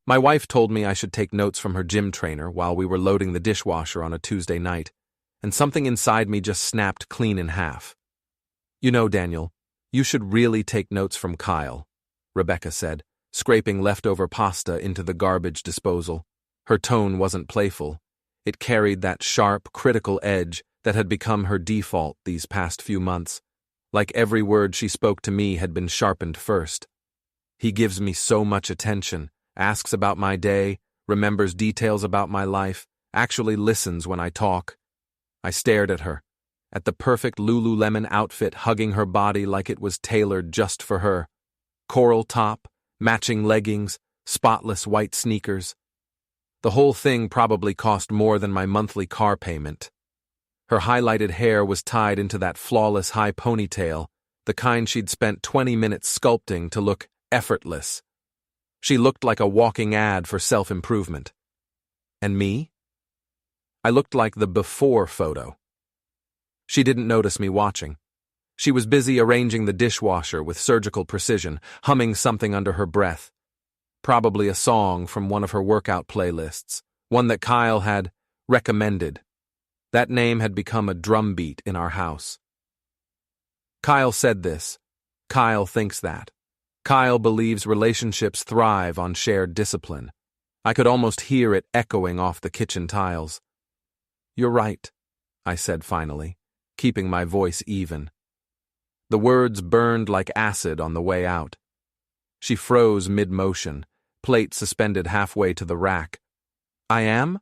My wife told me I should take notes from her gym trainer while we were loading the dishwasher on a Tuesday night, and something inside me just snapped clean in half. "You know, Daniel, you should really take notes from Kyle," Rebecca said, scraping leftover pasta into the garbage disposal. Her tone wasn't playful. It carried that sharp, critical edge that had become her default these past few months, like every word she spoke to me had been sharpened first. "He gives me so much attention, asks about my day, remembers details about my life, actually listens when I talk." I stared at her, at the perfect Lululemon outfit hugging her body like it was tailored just for her. Coral top, matching leggings, spotless white sneakers. The whole thing probably cost more than my monthly car payment. Her highlighted hair was tied into that flawless high ponytail, the kind she'd spent 20 minutes sculpting to look effortless. She looked like a walking ad for self-improvement. And me? I looked like the before photo. She didn't notice me watching. She was busy arranging the dishwasher with surgical precision, humming something under her breath. Probably a song from one of her workout playlists, one that Kyle had recommended. That name had become a drumbeat in our house. Kyle said this. Kyle thinks that. Kyle believes relationships thrive on shared discipline. I could almost hear it echoing off the kitchen tiles. "You're right," I said finally, keeping my voice even. The words burned like acid on the way out. She froze mid-motion, plate suspended halfway to the rack. "I am?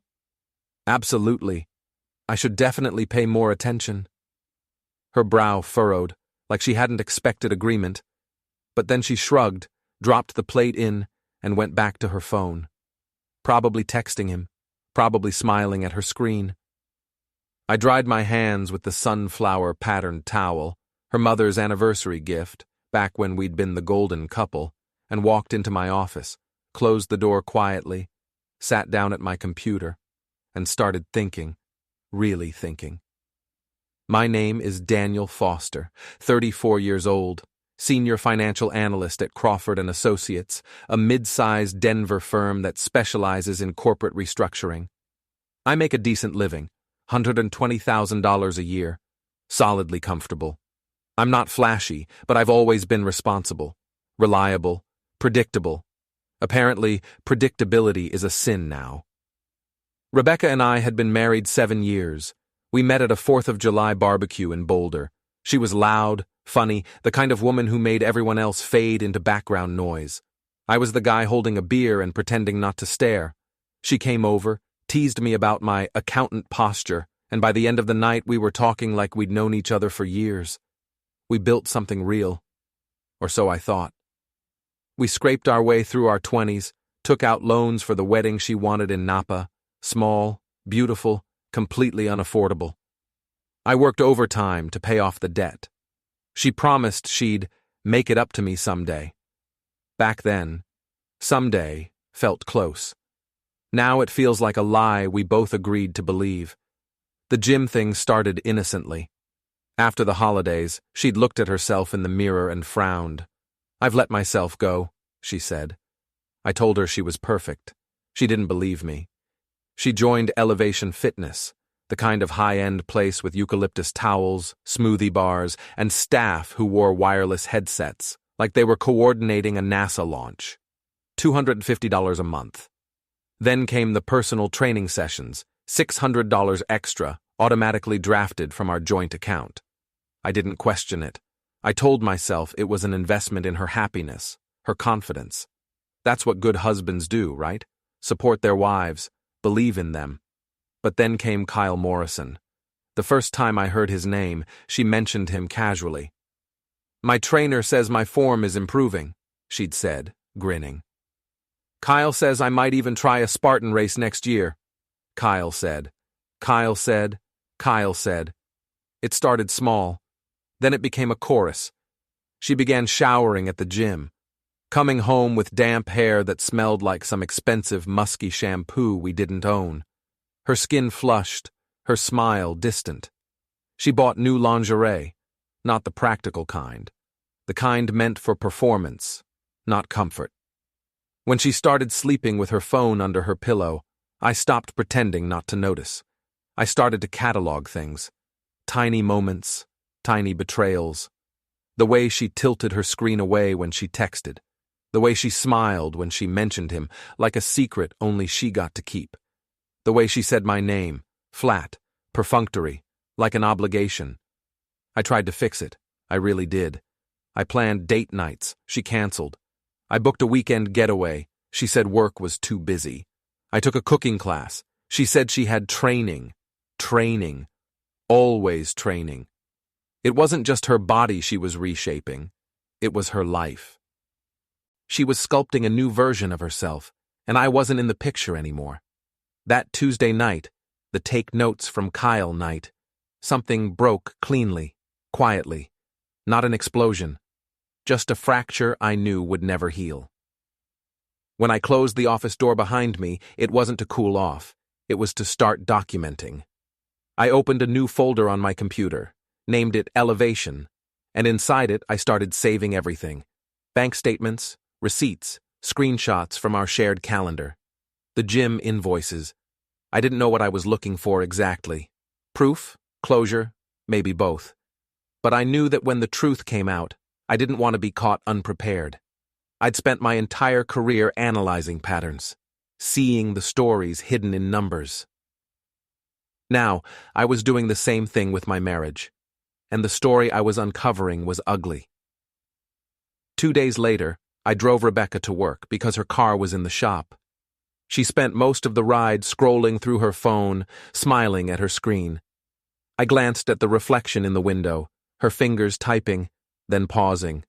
Absolutely. I should definitely pay more attention." Her brow furrowed, like she hadn't expected agreement. But then she shrugged, dropped the plate in, and went back to her phone. Probably texting him, probably smiling at her screen. I dried my hands with the sunflower-patterned towel, her mother's anniversary gift, back when we'd been the golden couple, and walked into my office, closed the door quietly, sat down at my computer, and started thinking, really thinking. My name is Daniel Foster, 34 years old, senior financial analyst at Crawford & Associates, a mid-sized Denver firm that specializes in corporate restructuring. I make a decent living, $120,000 a year, solidly comfortable. I'm not flashy, but I've always been responsible, reliable, predictable. Apparently, predictability is a sin now. Rebecca and I had been married 7 years. We met at a 4th of July barbecue in Boulder. She was loud, funny, the kind of woman who made everyone else fade into background noise. I was the guy holding a beer and pretending not to stare. She came over, teased me about my accountant posture, and by the end of the night we were talking like we'd known each other for years. We built something real. Or so I thought. We scraped our way through our 20s, took out loans for the wedding she wanted in Napa, small, beautiful, completely unaffordable. I worked overtime to pay off the debt. She promised she'd make it up to me someday. Back then, someday felt close. Now it feels like a lie we both agreed to believe. The gym thing started innocently. After the holidays, she'd looked at herself in the mirror and frowned. "I've let myself go," she said. I told her she was perfect. She didn't believe me. She joined Elevation Fitness, the kind of high-end place with eucalyptus towels, smoothie bars, and staff who wore wireless headsets, like they were coordinating a NASA launch. $250 a month. Then came the personal training sessions, $600 extra, automatically drafted from our joint account. I didn't question it. I told myself it was an investment in her happiness, her confidence. That's what good husbands do, right? Support their wives, believe in them. But then came Kyle Morrison. The first time I heard his name, she mentioned him casually. "My trainer says my form is improving," she'd said, grinning. "Kyle says I might even try a Spartan race next year." Kyle said. Kyle said. Kyle said. It started small. Then it became a chorus. She began showering at the gym, coming home with damp hair that smelled like some expensive musky shampoo we didn't own. Her skin flushed, her smile distant. She bought new lingerie, not the practical kind, the kind meant for performance, not comfort. When she started sleeping with her phone under her pillow, I stopped pretending not to notice. I started to catalog things. Tiny moments, tiny betrayals. The way she tilted her screen away when she texted. The way she smiled when she mentioned him, like a secret only she got to keep. The way she said my name, flat, perfunctory, like an obligation. I tried to fix it. I really did. I planned date nights. She canceled. I booked a weekend getaway. She said work was too busy. I took a cooking class. She said she had training. Training. Always training. It wasn't just her body she was reshaping. It was her life. She was sculpting a new version of herself, and I wasn't in the picture anymore. That Tuesday night, the take notes from Kyle night, something broke cleanly, quietly. Not an explosion. Just a fracture I knew would never heal. When I closed the office door behind me, it wasn't to cool off. It was to start documenting. I opened a new folder on my computer, named it Elevation, and inside it I started saving everything. Bank statements, receipts, screenshots from our shared calendar. The gym invoices. I didn't know what I was looking for exactly. Proof? Closure? Maybe both. But I knew that when the truth came out, I didn't want to be caught unprepared. I'd spent my entire career analyzing patterns, seeing the stories hidden in numbers. Now, I was doing the same thing with my marriage, and the story I was uncovering was ugly. 2 days later, I drove Rebecca to work because her car was in the shop. She spent most of the ride scrolling through her phone, smiling at her screen. I glanced at the reflection in the window, her fingers typing, then pausing.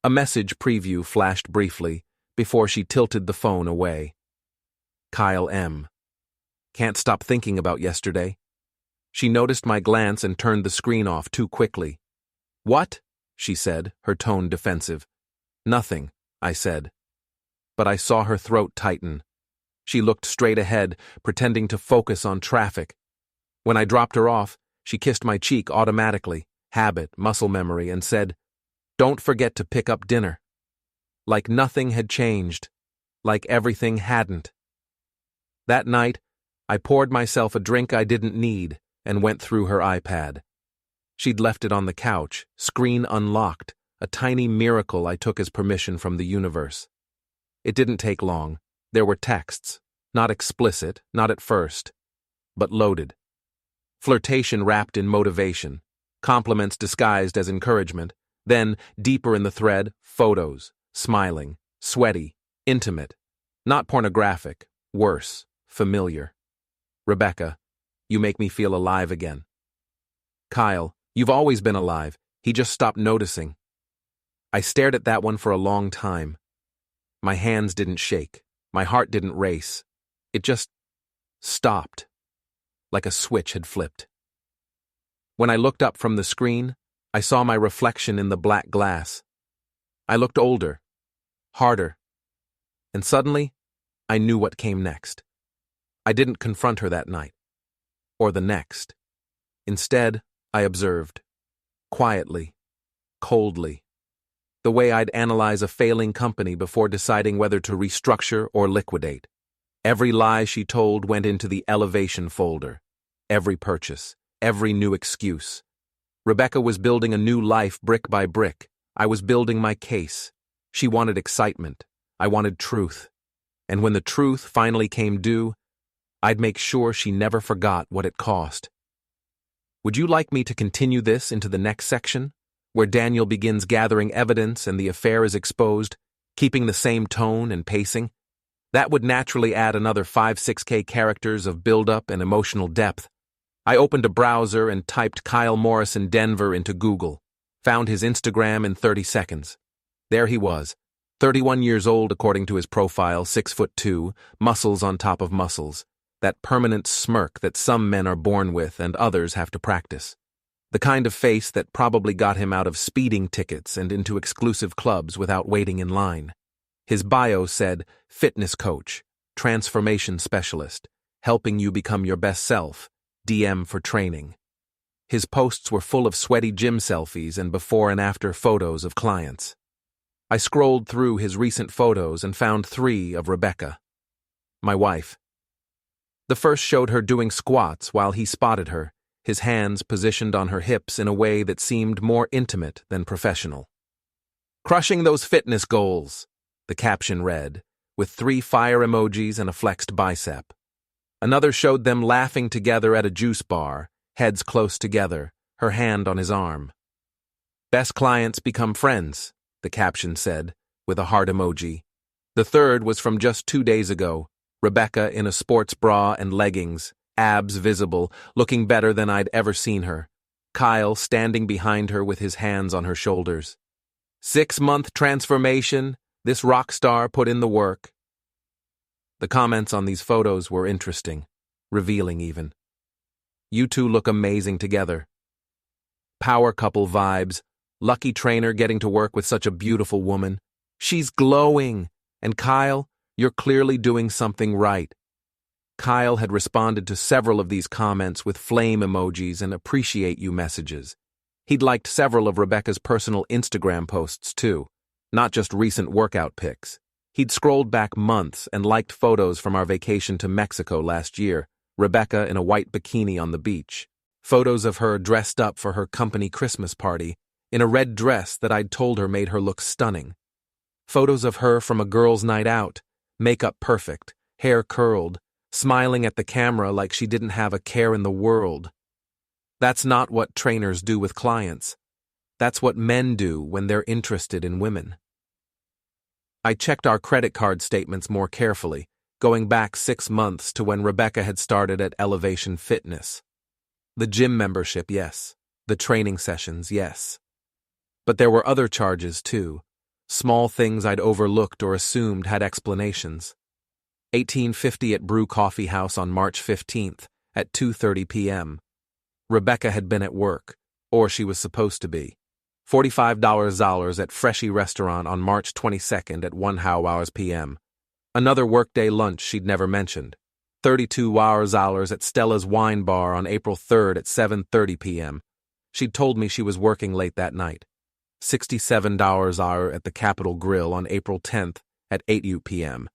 A message preview flashed briefly before she tilted the phone away. Kyle M. Can't stop thinking about yesterday. She noticed my glance and turned the screen off too quickly. What? She said, her tone defensive. Nothing, I said. But I saw her throat tighten. She looked straight ahead, pretending to focus on traffic. When I dropped her off, she kissed my cheek automatically, habit, muscle memory, and said, "Don't forget to pick up dinner." Like nothing had changed, like everything hadn't. That night, I poured myself a drink I didn't need and went through her iPad. She'd left it on the couch, screen unlocked, a tiny miracle I took as permission from the universe. It didn't take long. There were texts, not explicit, not at first, but loaded. Flirtation wrapped in motivation, compliments disguised as encouragement, then, deeper in the thread, photos, smiling, sweaty, intimate, not pornographic, worse, familiar. Rebecca, you make me feel alive again. Kyle, you've always been alive, he just stopped noticing. I stared at that one for a long time. My hands didn't shake, my heart didn't race. It just stopped, like a switch had flipped. When I looked up from the screen, I saw my reflection in the black glass. I looked older, harder, and suddenly, I knew what came next. I didn't confront her that night, or the next. Instead, I observed, quietly, coldly, the way I'd analyze a failing company before deciding whether to restructure or liquidate. Every lie she told went into the elevation folder. Every purchase, every new excuse. Rebecca was building a new life brick by brick. I was building my case. She wanted excitement. I wanted truth. And when the truth finally came due, I'd make sure she never forgot what it cost. Would you like me to continue this into the next section, where Daniel begins gathering evidence and the affair is exposed, keeping the same tone and pacing? That would naturally add another 5-6K characters of build-up and emotional depth. I opened a browser and typed Kyle Morrison Denver into Google, found his Instagram in 30 seconds. There he was, 31 years old according to his profile, 6'2", muscles on top of muscles, that permanent smirk that some men are born with and others have to practice. The kind of face that probably got him out of speeding tickets and into exclusive clubs without waiting in line. His bio said, fitness coach, transformation specialist, helping you become your best self, DM for training. His posts were full of sweaty gym selfies and before and after photos of clients. I scrolled through his recent photos and found 3 of Rebecca, my wife. The first showed her doing squats while he spotted her, his hands positioned on her hips in a way that seemed more intimate than professional. "Crushing those fitness goals," the caption read, with 3 fire emojis and a flexed bicep. Another showed them laughing together at a juice bar, heads close together, her hand on his arm. "Best clients become friends," the caption said, with a heart emoji. The third was from just 2 days ago, Rebecca in a sports bra and leggings, abs visible, looking better than I'd ever seen her. Kyle standing behind her with his hands on her shoulders. 6-month transformation, this rock star put in the work. The comments on these photos were interesting, revealing even. "You two look amazing together." "Power couple vibes, lucky trainer getting to work with such a beautiful woman. She's glowing. And Kyle, you're clearly doing something right." Kyle had responded to several of these comments with flame emojis and appreciate you messages. He'd liked several of Rebecca's personal Instagram posts too, not just recent workout pics. He'd scrolled back months and liked photos from our vacation to Mexico last year, Rebecca in a white bikini on the beach. Photos of her dressed up for her company Christmas party, in a red dress that I'd told her made her look stunning. Photos of her from a girls' night out, makeup perfect, hair curled, smiling at the camera like she didn't have a care in the world. That's not what trainers do with clients. That's what men do when they're interested in women. I checked our credit card statements more carefully, going back 6 months to when Rebecca had started at Elevation Fitness. The gym membership, yes. The training sessions, yes. But there were other charges too. Small things I'd overlooked or assumed had explanations. $18.50 at Brew Coffee House on March 15th at 2:30 p.m. Rebecca had been at work, or she was supposed to be. $45 at Freshie Restaurant on March 22nd at 1 p.m. Another workday lunch she'd never mentioned. $32 at Stella's Wine Bar on April 3rd at 7:30 p.m. She'd told me she was working late that night. $67 at the Capitol Grill on April 10th at 8 p.m.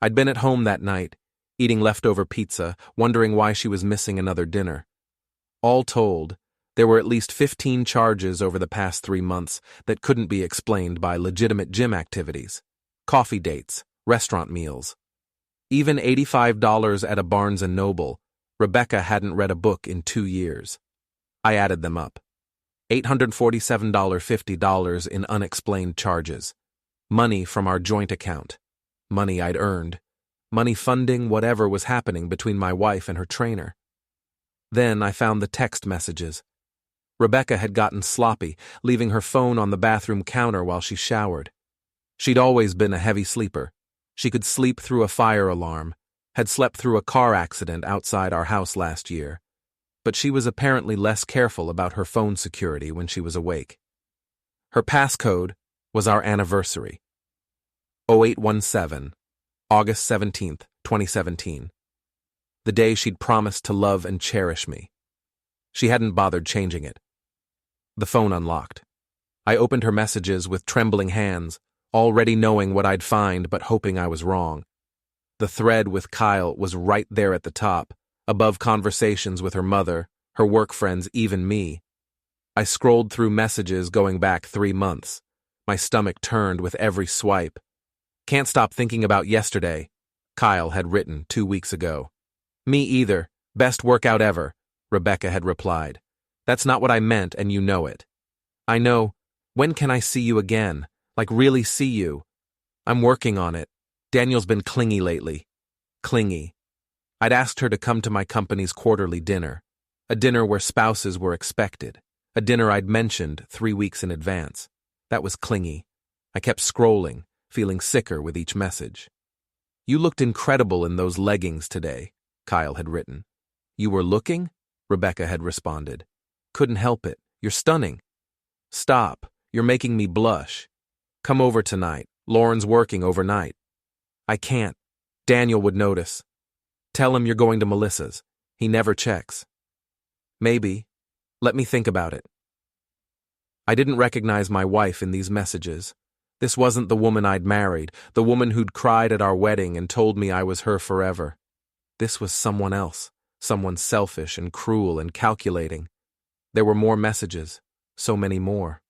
I'd been at home that night, eating leftover pizza, wondering why she was missing another dinner. All told, there were at least 15 charges over the past 3 months that couldn't be explained by legitimate gym activities, coffee dates, restaurant meals. Even $85 at a Barnes & Noble. Rebecca hadn't read a book in 2 years. I added them up. $847.50 in unexplained charges. Money from our joint account. Money I'd earned. Money funding whatever was happening between my wife and her trainer. Then I found the text messages. Rebecca had gotten sloppy, leaving her phone on the bathroom counter while she showered. She'd always been a heavy sleeper. She could sleep through a fire alarm, had slept through a car accident outside our house last year. But she was apparently less careful about her phone security when she was awake. Her passcode was our anniversary. 0817, August 17th, 2017. The day she'd promised to love and cherish me. She hadn't bothered changing it. The phone unlocked. I opened her messages with trembling hands, already knowing what I'd find but hoping I was wrong. The thread with Kyle was right there at the top, above conversations with her mother, her work friends, even me. I scrolled through messages going back 3 months. My stomach turned with every swipe. "Can't stop thinking about yesterday," Kyle had written 2 weeks ago. "Me either. Best workout ever," Rebecca had replied. "That's not what I meant, and you know it." "I know. When can I see you again? Like really see you?" "I'm working on it. Daniel's been clingy lately." Clingy. I'd asked her to come to my company's quarterly dinner, a dinner where spouses were expected, a dinner I'd mentioned 3 weeks in advance. That was clingy. I kept scrolling, feeling sicker with each message. "You looked incredible in those leggings today," Kyle had written. "You were looking?" Rebecca had responded. "Couldn't help it. You're stunning." "Stop. You're making me blush. Come over tonight. Lauren's working overnight." "I can't. Daniel would notice. Tell him you're going to Melissa's. He never checks." "Maybe. Let me think about it." I didn't recognize my wife in these messages. This wasn't the woman I'd married, the woman who'd cried at our wedding and told me I was her forever. This was someone else, someone selfish and cruel and calculating. There were more messages, so many more.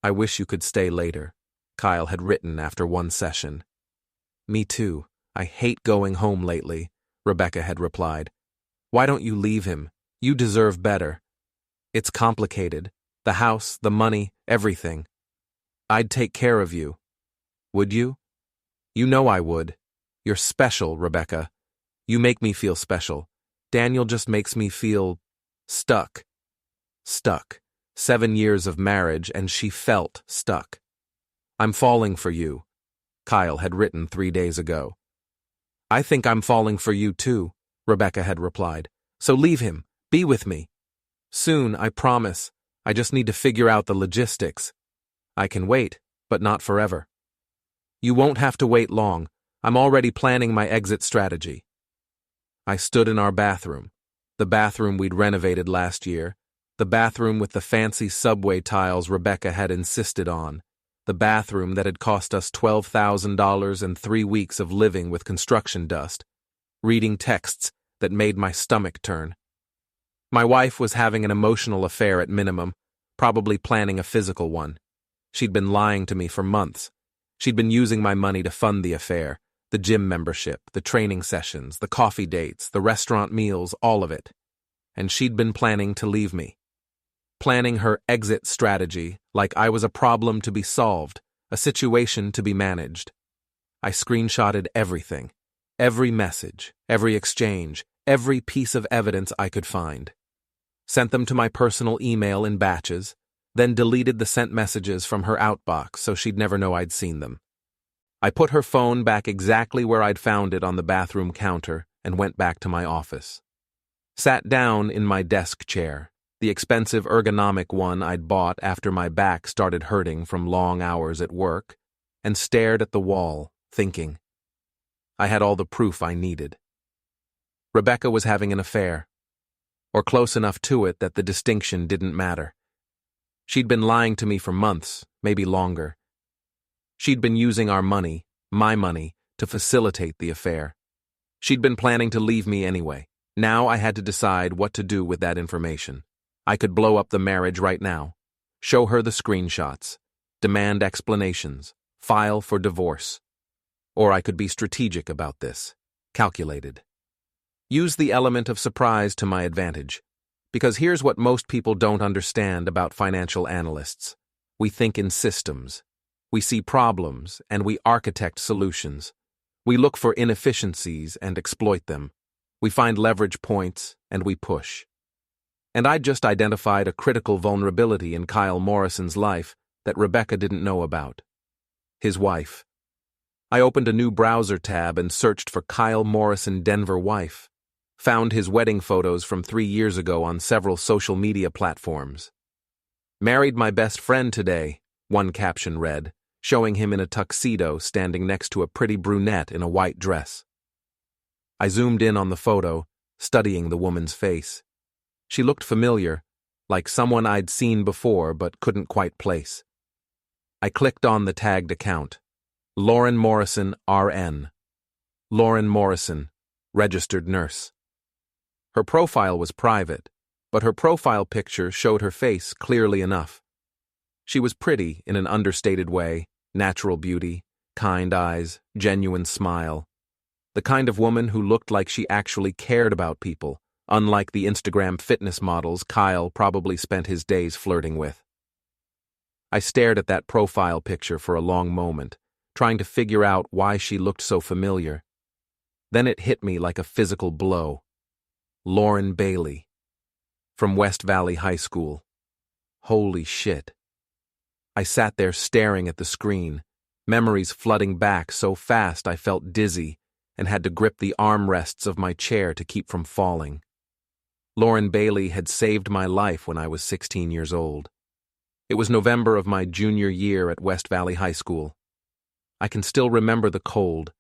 "I wish you could stay later," Kyle had written after one session. "Me too. I hate going home lately," Rebecca had replied. "Why don't you leave him? You deserve better." "It's complicated. The house, the money, everything. I'd take care of you." "Would you?" "You know I would. You're special, Rebecca. You make me feel special. Daniel just makes me feel stuck." Stuck. 7 years of marriage, and she felt stuck. "I'm falling for you," Kyle had written 3 days ago. "I think I'm falling for you too," Rebecca had replied. "So leave him. Be with me. Soon, I promise. I just need to figure out the logistics. I can wait, but not forever." "You won't have to wait long. I'm already planning my exit strategy." I stood in our bathroom, the bathroom we'd renovated last year, the bathroom with the fancy subway tiles Rebecca had insisted on, the bathroom that had cost us $12,000 and 3 weeks of living with construction dust, reading texts that made my stomach turn. My wife was having an emotional affair at minimum, probably planning a physical one. She'd been lying to me for months. She'd been using my money to fund the affair, the gym membership, the training sessions, the coffee dates, the restaurant meals, all of it. And she'd been planning to leave me. Planning her exit strategy like I was a problem to be solved, a situation to be managed. I screenshotted everything, every message, every exchange, every piece of evidence I could find. Sent them to my personal email in batches, then deleted the sent messages from her outbox so she'd never know I'd seen them. I put her phone back exactly where I'd found it on the bathroom counter and went back to my office. Sat down in my desk chair, the expensive ergonomic one I'd bought after my back started hurting from long hours at work, and stared at the wall, thinking. I had all the proof I needed. Rebecca was having an affair, or close enough to it that the distinction didn't matter. She'd been lying to me for months, maybe longer. She'd been using our money, my money, to facilitate the affair. She'd been planning to leave me anyway. Now I had to decide what to do with that information. I could blow up the marriage right now, show her the screenshots, demand explanations, file for divorce. Or I could be strategic about this, calculated. Use the element of surprise to my advantage. Because here's what most people don't understand about financial analysts. We think in systems. We see problems and we architect solutions. We look for inefficiencies and exploit them. We find leverage points and we push. And I just identified a critical vulnerability in Kyle Morrison's life that Rebecca didn't know about. His wife. I opened a new browser tab and searched for Kyle Morrison Denver wife. Found his wedding photos from 3 years ago on several social media platforms. "Married my best friend today," one caption read, showing him in a tuxedo standing next to a pretty brunette in a white dress. I zoomed in on the photo, studying the woman's face. She looked familiar, like someone I'd seen before but couldn't quite place. I clicked on the tagged account. Lauren Morrison, RN. Lauren Morrison, registered nurse. Her profile was private, but her profile picture showed her face clearly enough. She was pretty in an understated way, natural beauty, kind eyes, genuine smile. The kind of woman who looked like she actually cared about people, unlike the Instagram fitness models Kyle probably spent his days flirting with. I stared at that profile picture for a long moment, trying to figure out why she looked so familiar. Then it hit me like a physical blow. Lauren Bailey. From West Valley High School. Holy shit. I sat there staring at the screen, memories flooding back so fast I felt dizzy and had to grip the armrests of my chair to keep from falling. Lauren Bailey had saved my life when I was 16 years old. It was November of my junior year at West Valley High School. I can still remember the cold,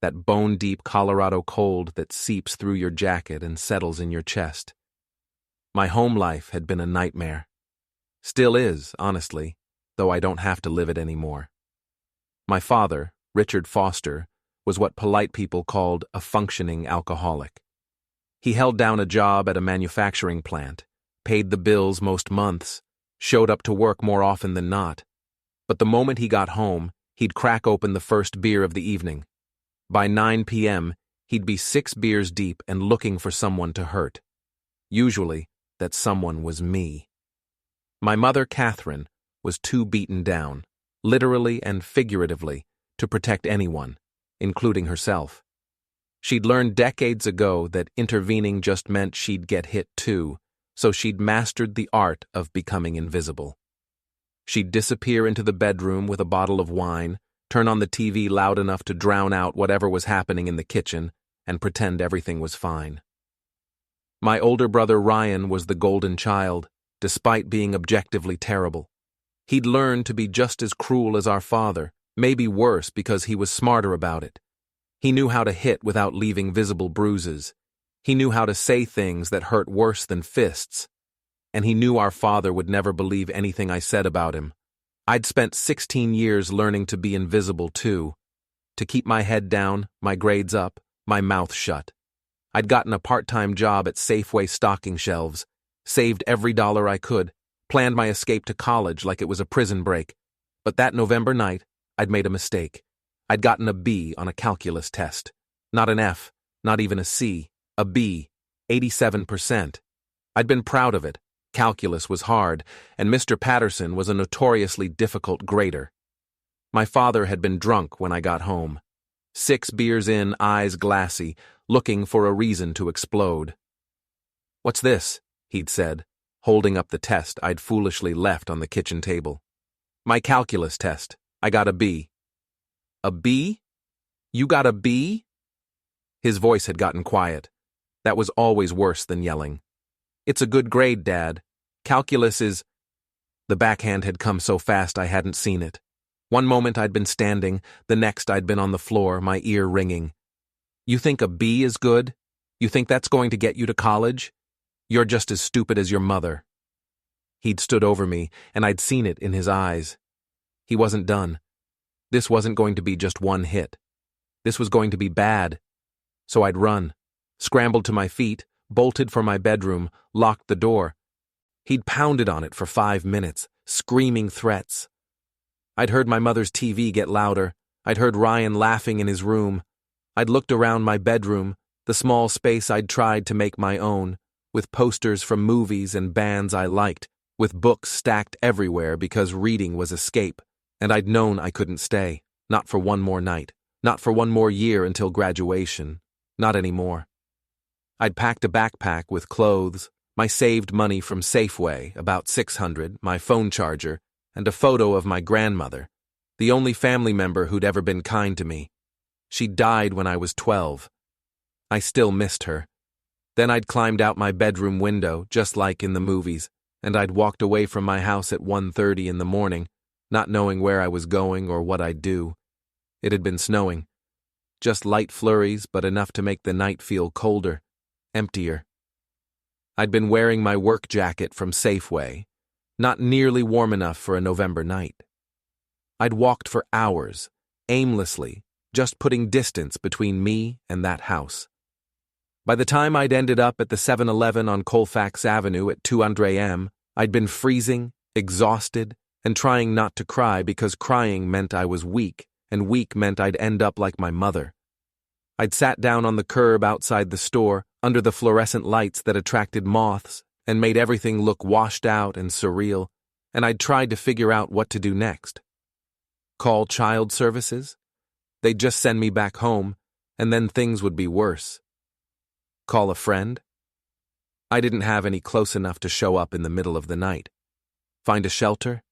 that bone-deep Colorado cold that seeps through your jacket and settles in your chest. My home life had been a nightmare. Still is, honestly, though I don't have to live it anymore. My father, Richard Foster, was what polite people called a functioning alcoholic. He held down a job at a manufacturing plant, paid the bills most months, showed up to work more often than not. But the moment he got home, he'd crack open the first beer of the evening. By 9 p.m., he'd be 6 beers deep and looking for someone to hurt. Usually, that someone was me. My mother, Catherine, was too beaten down, literally and figuratively, to protect anyone, including herself. She'd learned decades ago that intervening just meant she'd get hit too, so she'd mastered the art of becoming invisible. She'd disappear into the bedroom with a bottle of wine, turn on the TV loud enough to drown out whatever was happening in the kitchen, and pretend everything was fine. My older brother Ryan was the golden child, despite being objectively terrible. He'd learned to be just as cruel as our father, maybe worse because he was smarter about it. He knew how to hit without leaving visible bruises. He knew how to say things that hurt worse than fists. And he knew our father would never believe anything I said about him. I'd spent 16 years learning to be invisible too. To keep my head down, my grades up, my mouth shut. I'd gotten a part-time job at Safeway stocking shelves, saved every dollar I could, planned my escape to college like it was a prison break. But that November night, I'd made a mistake. I'd gotten a B on a calculus test. Not an F, not even a C, a B, 87%. I'd been proud of it. Calculus was hard, and Mr. Patterson was a notoriously difficult grader. My father had been drunk when I got home. 6 beers in, eyes glassy, looking for a reason to explode. "What's this?" he'd said, holding up the test I'd foolishly left on the kitchen table. "My calculus test. I got a B." "A B? You got a B?" His voice had gotten quiet. That was always worse than yelling. "It's a good grade, Dad. Calculus is—" The backhand had come so fast I hadn't seen it. One moment I'd been standing, the next I'd been on the floor, my ear ringing. "You think a B is good? You think that's going to get you to college? You're just as stupid as your mother." He'd stood over me, and I'd seen it in his eyes. He wasn't done. This wasn't going to be just one hit. This was going to be bad. So I'd run, scrambled to my feet, bolted for my bedroom, locked the door. He'd pounded on it for 5 minutes, screaming threats. I'd heard my mother's TV get louder. I'd heard Ryan laughing in his room. I'd looked around my bedroom, the small space I'd tried to make my own, with posters from movies and bands I liked, with books stacked everywhere because reading was escape, and I'd known I couldn't stay, not for one more night, not for one more year until graduation, not anymore. I'd packed a backpack with clothes, my saved money from Safeway, about $600, my phone charger, and a photo of my grandmother, the only family member who'd ever been kind to me. She died when I was 12. I still missed her. Then I'd climbed out my bedroom window, just like in the movies, and I'd walked away from my house at 1:30 in the morning, not knowing where I was going or what I'd do. It had been snowing. Just light flurries, but enough to make the night feel colder, emptier. I'd been wearing my work jacket from Safeway, not nearly warm enough for a November night. I'd walked for hours, aimlessly, just putting distance between me and that house. By the time I'd ended up at the 7-Eleven on Colfax Avenue at 2 a.m., I'd been freezing, exhausted, and trying not to cry because crying meant I was weak, and weak meant I'd end up like my mother. I'd sat down on the curb outside the store, under the fluorescent lights that attracted moths and made everything look washed out and surreal, and I'd tried to figure out what to do next. Call child services? They'd just send me back home, and then things would be worse. Call a friend? I didn't have any close enough to show up in the middle of the night. Find a shelter?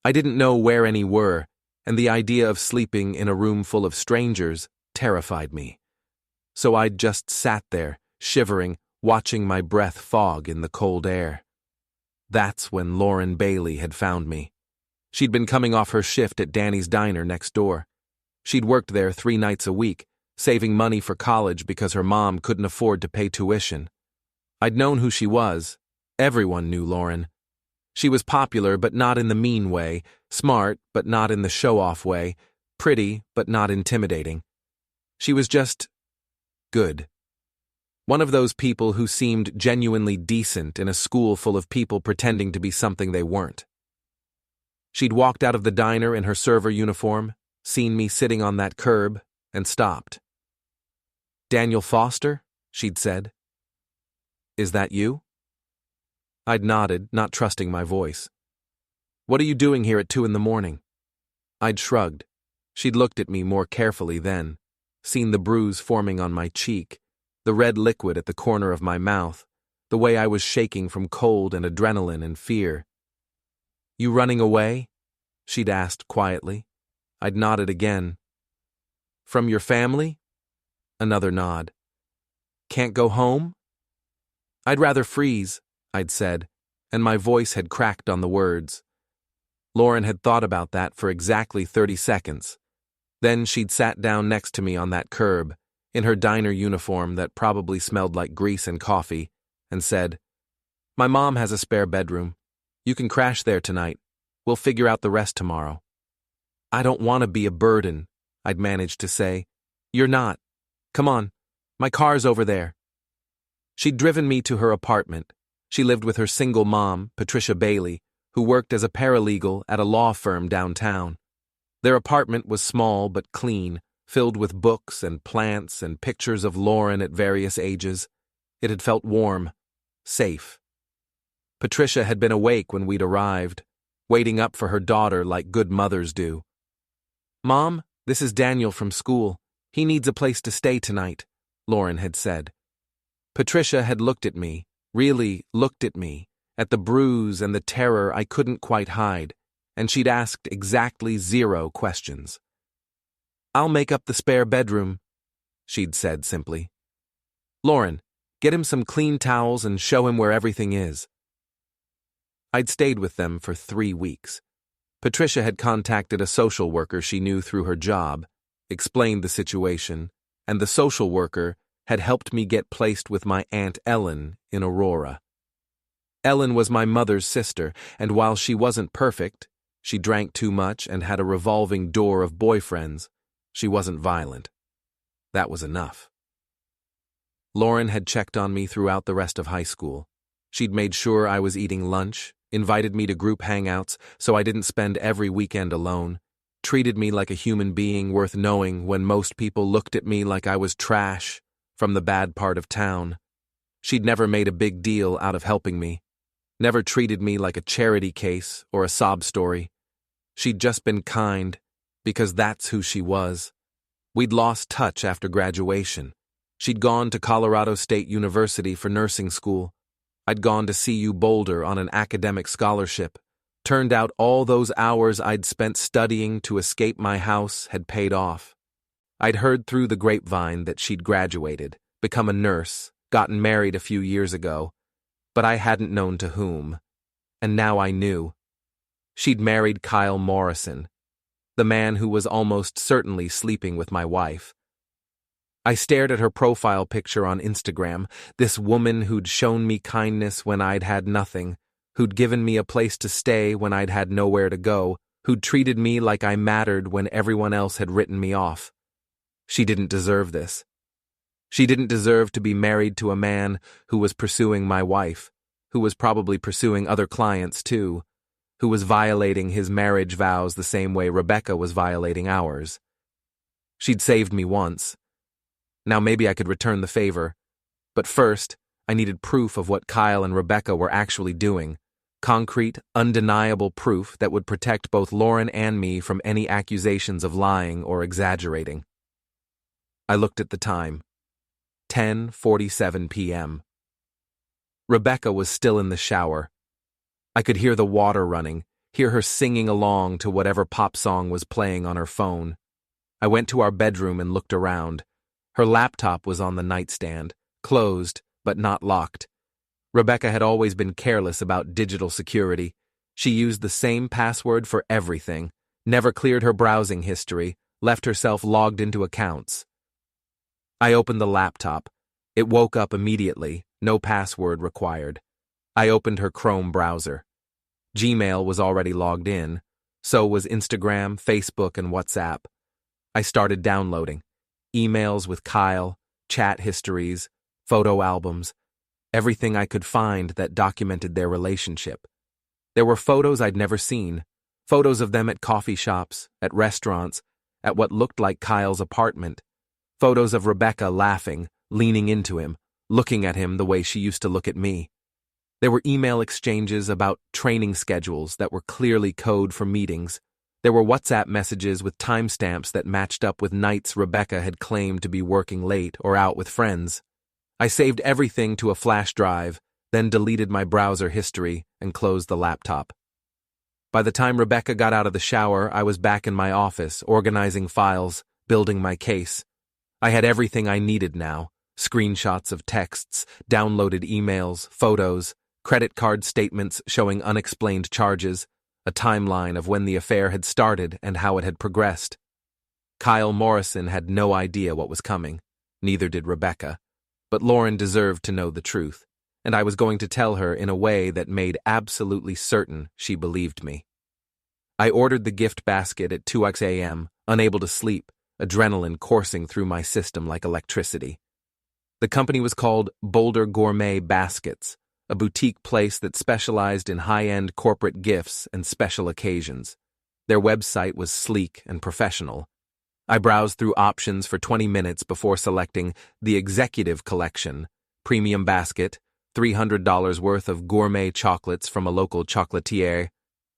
I didn't know where any were, and the idea of sleeping in a room full of strangers terrified me. So I'd just sat there, shivering, watching my breath fog in the cold air. That's when Lauren Bailey had found me. She'd been coming off her shift at Danny's Diner next door. She'd worked there 3 nights a week, saving money for college because her mom couldn't afford to pay tuition. I'd known who she was. Everyone knew Lauren. She was popular but not in the mean way, smart but not in the show-off way, pretty but not intimidating. She was just good. One of those people who seemed genuinely decent in a school full of people pretending to be something they weren't. She'd walked out of the diner in her server uniform, seen me sitting on that curb, and stopped. "Daniel Foster?" she'd said. "Is that you?" I'd nodded, not trusting my voice. "What are you doing here at 2 a.m? I'd shrugged. She'd looked at me more carefully then, seen the bruise forming on my cheek, the red liquid at the corner of my mouth, the way I was shaking from cold and adrenaline and fear. "You running away?" she'd asked quietly. I'd nodded again. "From your family?" Another nod. "Can't go home?" "I'd rather freeze," I'd said, and my voice had cracked on the words. Lauren had thought about that for exactly 30 seconds. Then she'd sat down next to me on that curb, in her diner uniform that probably smelled like grease and coffee, and said, "My mom has a spare bedroom. You can crash there tonight. We'll figure out the rest tomorrow." "I don't want to be a burden," I'd managed to say. "You're not. Come on. My car's over there." She'd driven me to her apartment. She lived with her single mom, Patricia Bailey, who worked as a paralegal at a law firm downtown. Their apartment was small but clean, filled with books and plants and pictures of Lauren at various ages. It had felt warm, safe. Patricia had been awake when we'd arrived, waiting up for her daughter like good mothers do. "Mom, this is Daniel from school. He needs a place to stay tonight," Lauren had said. Patricia had looked at me, really looked at me, at the bruise and the terror I couldn't quite hide, and she'd asked exactly 0 questions. "I'll make up the spare bedroom," she'd said simply. "Lauren, get him some clean towels and show him where everything is." I'd stayed with them for 3 weeks. Patricia had contacted a social worker she knew through her job, explained the situation, and the social worker had helped me get placed with my Aunt Ellen in Aurora. Ellen was my mother's sister, and while she wasn't perfect, she drank too much and had a revolving door of boyfriends, she wasn't violent. That was enough. Lauren had checked on me throughout the rest of high school. She'd made sure I was eating lunch, invited me to group hangouts so I didn't spend every weekend alone, treated me like a human being worth knowing when most people looked at me like I was trash from the bad part of town. She'd never made a big deal out of helping me, never treated me like a charity case or a sob story. She'd just been kind, because that's who she was. We'd lost touch after graduation. She'd gone to Colorado State University for nursing school. I'd gone to CU Boulder on an academic scholarship. Turned out all those hours I'd spent studying to escape my house had paid off. I'd heard through the grapevine that she'd graduated, become a nurse, gotten married a few years ago, but I hadn't known to whom. And now I knew. She'd married Kyle Morrison, the man who was almost certainly sleeping with my wife. I stared at her profile picture on Instagram, this woman who'd shown me kindness when I'd had nothing, who'd given me a place to stay when I'd had nowhere to go, who'd treated me like I mattered when everyone else had written me off. She didn't deserve this. She didn't deserve to be married to a man who was pursuing my wife, who was probably pursuing other clients too, who was violating his marriage vows the same way Rebecca was violating ours. She'd saved me once. Now maybe I could return the favor. But first, I needed proof of what Kyle and Rebecca were actually doing. Concrete, undeniable proof that would protect both Lauren and me from any accusations of lying or exaggerating. I looked at the time. 10:47 p.m. Rebecca was still in the shower. I could hear the water running, hear her singing along to whatever pop song was playing on her phone. I went to our bedroom and looked around. Her laptop was on the nightstand, closed, but not locked. Rebecca had always been careless about digital security. She used the same password for everything, never cleared her browsing history, left herself logged into accounts. I opened the laptop. It woke up immediately, no password required. I opened her Chrome browser. Gmail was already logged in. So was Instagram, Facebook, and WhatsApp. I started downloading. Emails with Kyle, chat histories, photo albums, everything I could find that documented their relationship. There were photos I'd never seen, photos of them at coffee shops, at restaurants, at what looked like Kyle's apartment, photos of Rebecca laughing, leaning into him, looking at him the way she used to look at me. There were email exchanges about training schedules that were clearly code for meetings. There were WhatsApp messages with timestamps that matched up with nights Rebecca had claimed to be working late or out with friends. I saved everything to a flash drive, then deleted my browser history and closed the laptop. By the time Rebecca got out of the shower, I was back in my office, organizing files, building my case. I had everything I needed now: screenshots of texts, downloaded emails, photos, credit card statements showing unexplained charges, a timeline of when the affair had started and how it had progressed. Kyle Morrison had no idea what was coming. Neither did Rebecca. But Lauren deserved to know the truth, and I was going to tell her in a way that made absolutely certain she believed me. I ordered the gift basket at 2 a.m., unable to sleep, adrenaline coursing through my system like electricity. The company was called Boulder Gourmet Baskets, a boutique place that specialized in high-end corporate gifts and special occasions. Their website was sleek and professional. I browsed through options for 20 minutes before selecting the Executive Collection, premium basket, $300 worth of gourmet chocolates from a local chocolatier,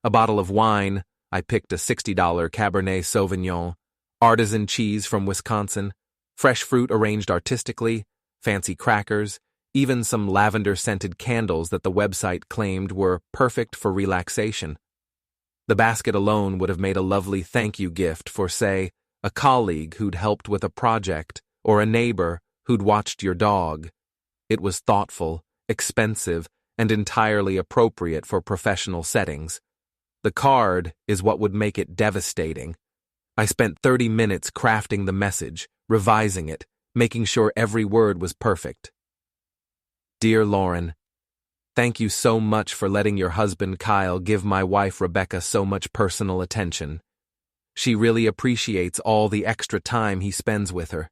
a bottle of wine. I picked a $60 Cabernet Sauvignon, artisan cheese from Wisconsin, fresh fruit arranged artistically, fancy crackers, even some lavender-scented candles that the website claimed were perfect for relaxation. The basket alone would have made a lovely thank you gift for, say, a colleague who'd helped with a project, or a neighbor who'd watched your dog. It was thoughtful, expensive, and entirely appropriate for professional settings. The card is what would make it devastating. I spent 30 minutes crafting the message, revising it, making sure every word was perfect. Dear Lauren, thank you so much for letting your husband Kyle give my wife Rebecca so much personal attention. She really appreciates all the extra time he spends with her,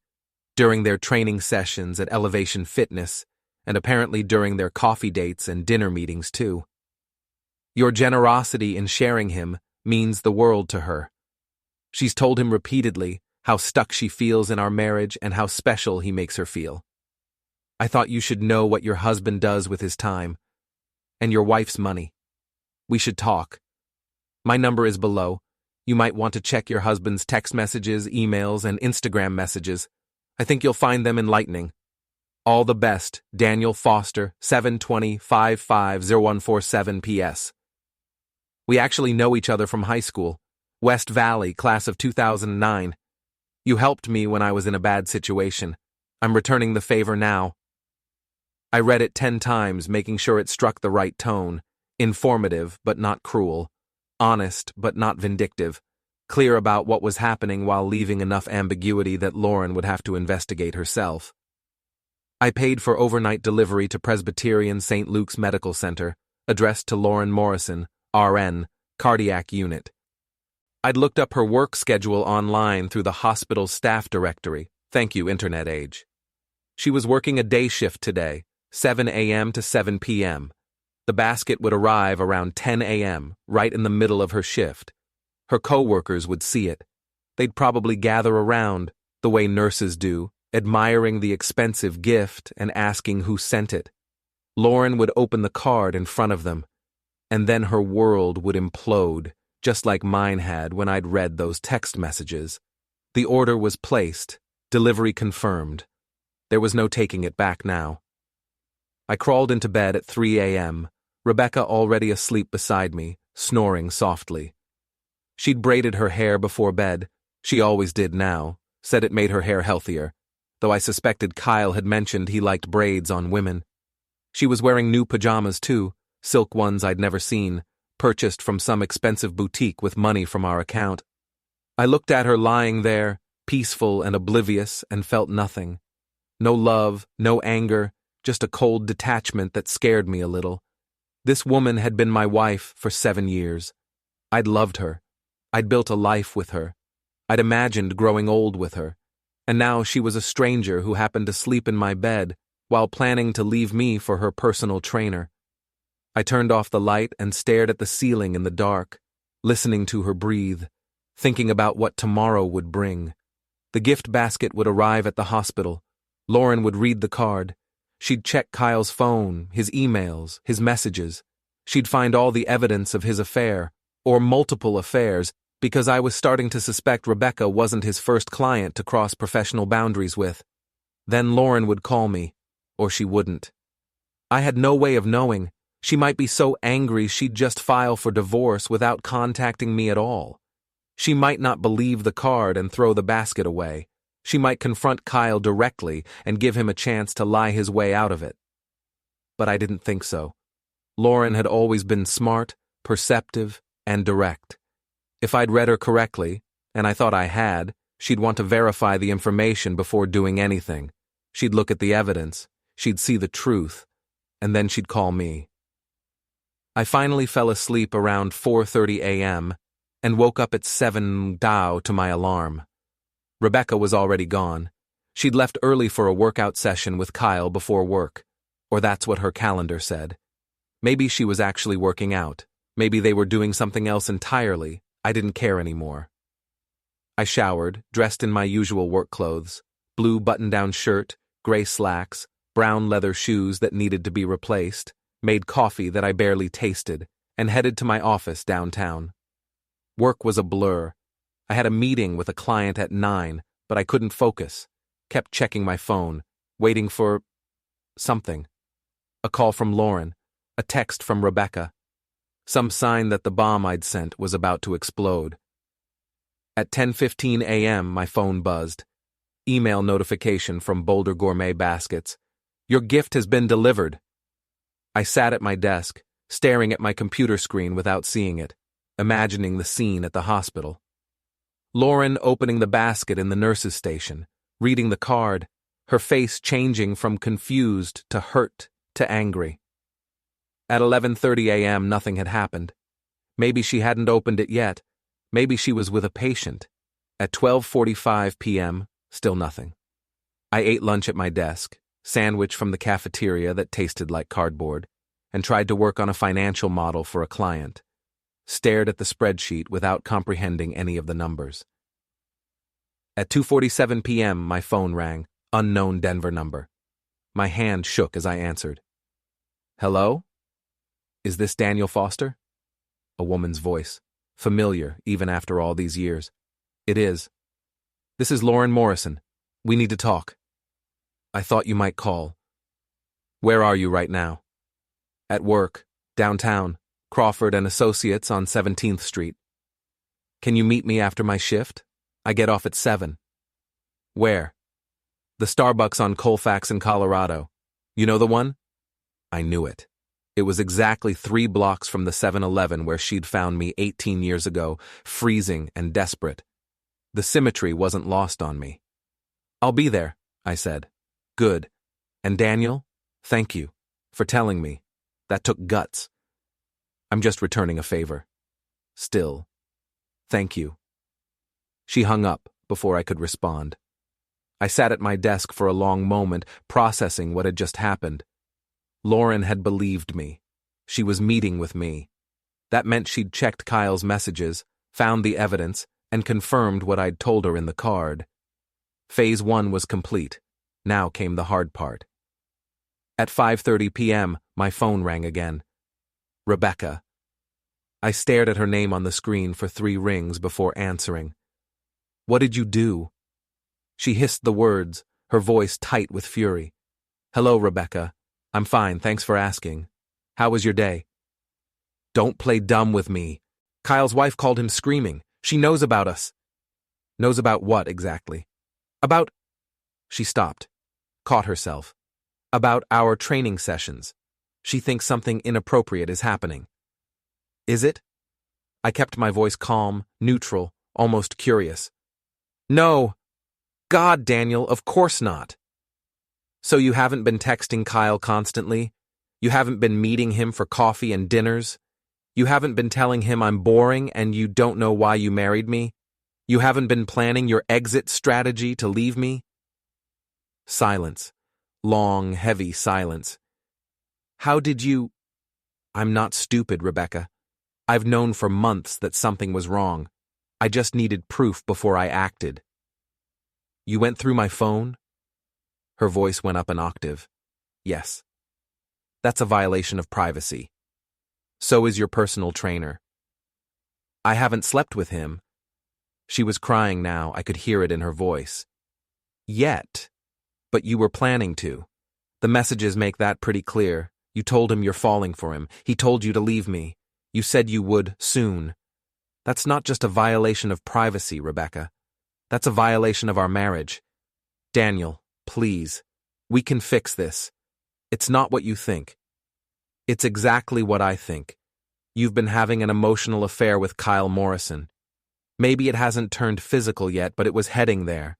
during their training sessions at Elevation Fitness, and apparently during their coffee dates and dinner meetings too. Your generosity in sharing him means the world to her. She's told him repeatedly how stuck she feels in our marriage and how special he makes her feel. I thought you should know what your husband does with his time, and your wife's money. We should talk. My number is below. You might want to check your husband's text messages, emails, and Instagram messages. I think you'll find them enlightening. All the best, Daniel Foster, 7/20/55/0147 PS. We actually know each other from high school. West Valley, class of 2009. You helped me when I was in a bad situation. I'm returning the favor now. I read it 10 times, making sure it struck the right tone. Informative, but not cruel. Honest, but not vindictive. Clear about what was happening while leaving enough ambiguity that Lauren would have to investigate herself. I paid for overnight delivery to Presbyterian St. Luke's Medical Center, addressed to Lauren Morrison, RN, cardiac unit. I'd looked up her work schedule online through the hospital staff directory. Thank you, internet age. She was working a day shift today, 7 a.m. to 7 p.m. The basket would arrive around 10 a.m., right in the middle of her shift. Her co-workers would see it. They'd probably gather around, the way nurses do, admiring the expensive gift and asking who sent it. Lauren would open the card in front of them, and then her world would implode, just like mine had when I'd read those text messages. The order was placed, delivery confirmed. There was no taking it back now. I crawled into bed at 3 a.m., Rebecca already asleep beside me, snoring softly. She'd braided her hair before bed. She always did now, said it made her hair healthier, though I suspected Kyle had mentioned he liked braids on women. She was wearing new pajamas too, silk ones I'd never seen, purchased from some expensive boutique with money from our account. I looked at her lying there, peaceful and oblivious, and felt nothing. No love, no anger, just a cold detachment that scared me a little. This woman had been my wife for 7 years. I'd loved her. I'd built a life with her. I'd imagined growing old with her. And now she was a stranger who happened to sleep in my bed while planning to leave me for her personal trainer. I turned off the light and stared at the ceiling in the dark, listening to her breathe, thinking about what tomorrow would bring. The gift basket would arrive at the hospital. Lauren would read the card. She'd check Kyle's phone, his emails, his messages. She'd find all the evidence of his affair, or multiple affairs, because I was starting to suspect Rebecca wasn't his first client to cross professional boundaries with. Then Lauren would call me, or she wouldn't. I had no way of knowing. She might be so angry she'd just file for divorce without contacting me at all. She might not believe the card and throw the basket away. She might confront Kyle directly and give him a chance to lie his way out of it. But I didn't think so. Lauren had always been smart, perceptive, and direct. If I'd read her correctly, and I thought I had, she'd want to verify the information before doing anything. She'd look at the evidence, she'd see the truth, and then she'd call me. I finally fell asleep around 4:30 a.m. and woke up at 7 to my alarm. Rebecca was already gone. She'd left early for a workout session with Kyle before work, or that's what her calendar said. Maybe she was actually working out. Maybe they were doing something else entirely. I didn't care anymore. I showered, dressed in my usual work clothes, blue button-down shirt, gray slacks, brown leather shoes that needed to be replaced, made coffee that I barely tasted, and headed to my office downtown. Work was a blur. I had a meeting with a client at 9, but I couldn't focus. Kept checking my phone, waiting for something. A call from Lauren, a text from Rebecca. Some sign that the bomb I'd sent was about to explode. At 10:15 a.m., my phone buzzed. Email notification from Boulder Gourmet Baskets. Your gift has been delivered. I sat at my desk, staring at my computer screen without seeing it, imagining the scene at the hospital. Lauren opening the basket in the nurse's station, reading the card, her face changing from confused to hurt to angry. At 11:30 a.m., nothing had happened. Maybe she hadn't opened it yet. Maybe she was with a patient. At 12:45 p.m., still nothing. I ate lunch at my desk, sandwich from the cafeteria that tasted like cardboard, and tried to work on a financial model for a client. Stared at the spreadsheet without comprehending any of the numbers. At 2:47 p.m., my phone rang, unknown Denver number. My hand shook as I answered. Hello? Is this Daniel Foster? A woman's voice, familiar even after all these years. It is. This is Lauren Morrison. We need to talk. I thought you might call. Where are you right now? At work, downtown, Crawford and Associates on 17th Street. Can you meet me after my shift? I get off at 7. Where? The Starbucks on Colfax in Colorado. You know the one? I knew it. It was exactly 3 blocks from the 7-Eleven where she'd found me 18 years ago, freezing and desperate. The symmetry wasn't lost on me. I'll be there, I said. Good. And Daniel, thank you for telling me. That took guts. I'm just returning a favor. Still. Thank you. She hung up before I could respond. I sat at my desk for a long moment, processing what had just happened. Lauren had believed me. She was meeting with me. That meant she'd checked Kyle's messages, found the evidence, and confirmed what I'd told her in the card. Phase 1 was complete. Now came the hard part. At 5:30 p.m., my phone rang again. Rebecca. I stared at her name on the screen for 3 rings before answering. What did you do? She hissed the words, her voice tight with fury. Hello, Rebecca. I'm fine, thanks for asking. How was your day? Don't play dumb with me. Kyle's wife called him screaming. She knows about us. Knows about what, exactly? About... She stopped, caught herself. About our training sessions. She thinks something inappropriate is happening. Is it? I kept my voice calm, neutral, almost curious. No. God, Daniel, of course not. So you haven't been texting Kyle constantly? You haven't been meeting him for coffee and dinners. You haven't been telling him I'm boring and you don't know why you married me. You haven't been planning your exit strategy to leave me. Silence. Long, heavy silence. How did you... I'm not stupid, Rebecca. I've known for months that something was wrong. I just needed proof before I acted. You went through my phone? Her voice went up an octave. Yes. That's a violation of privacy. So is your personal trainer. I haven't slept with him. She was crying now, I could hear it in her voice. Yet. But you were planning to. The messages make that pretty clear. You told him you're falling for him. He told you to leave me. You said you would, soon. That's not just a violation of privacy, Rebecca. That's a violation of our marriage. Daniel, please. We can fix this. It's not what you think. It's exactly what I think. You've been having an emotional affair with Kyle Morrison. Maybe it hasn't turned physical yet, but it was heading there.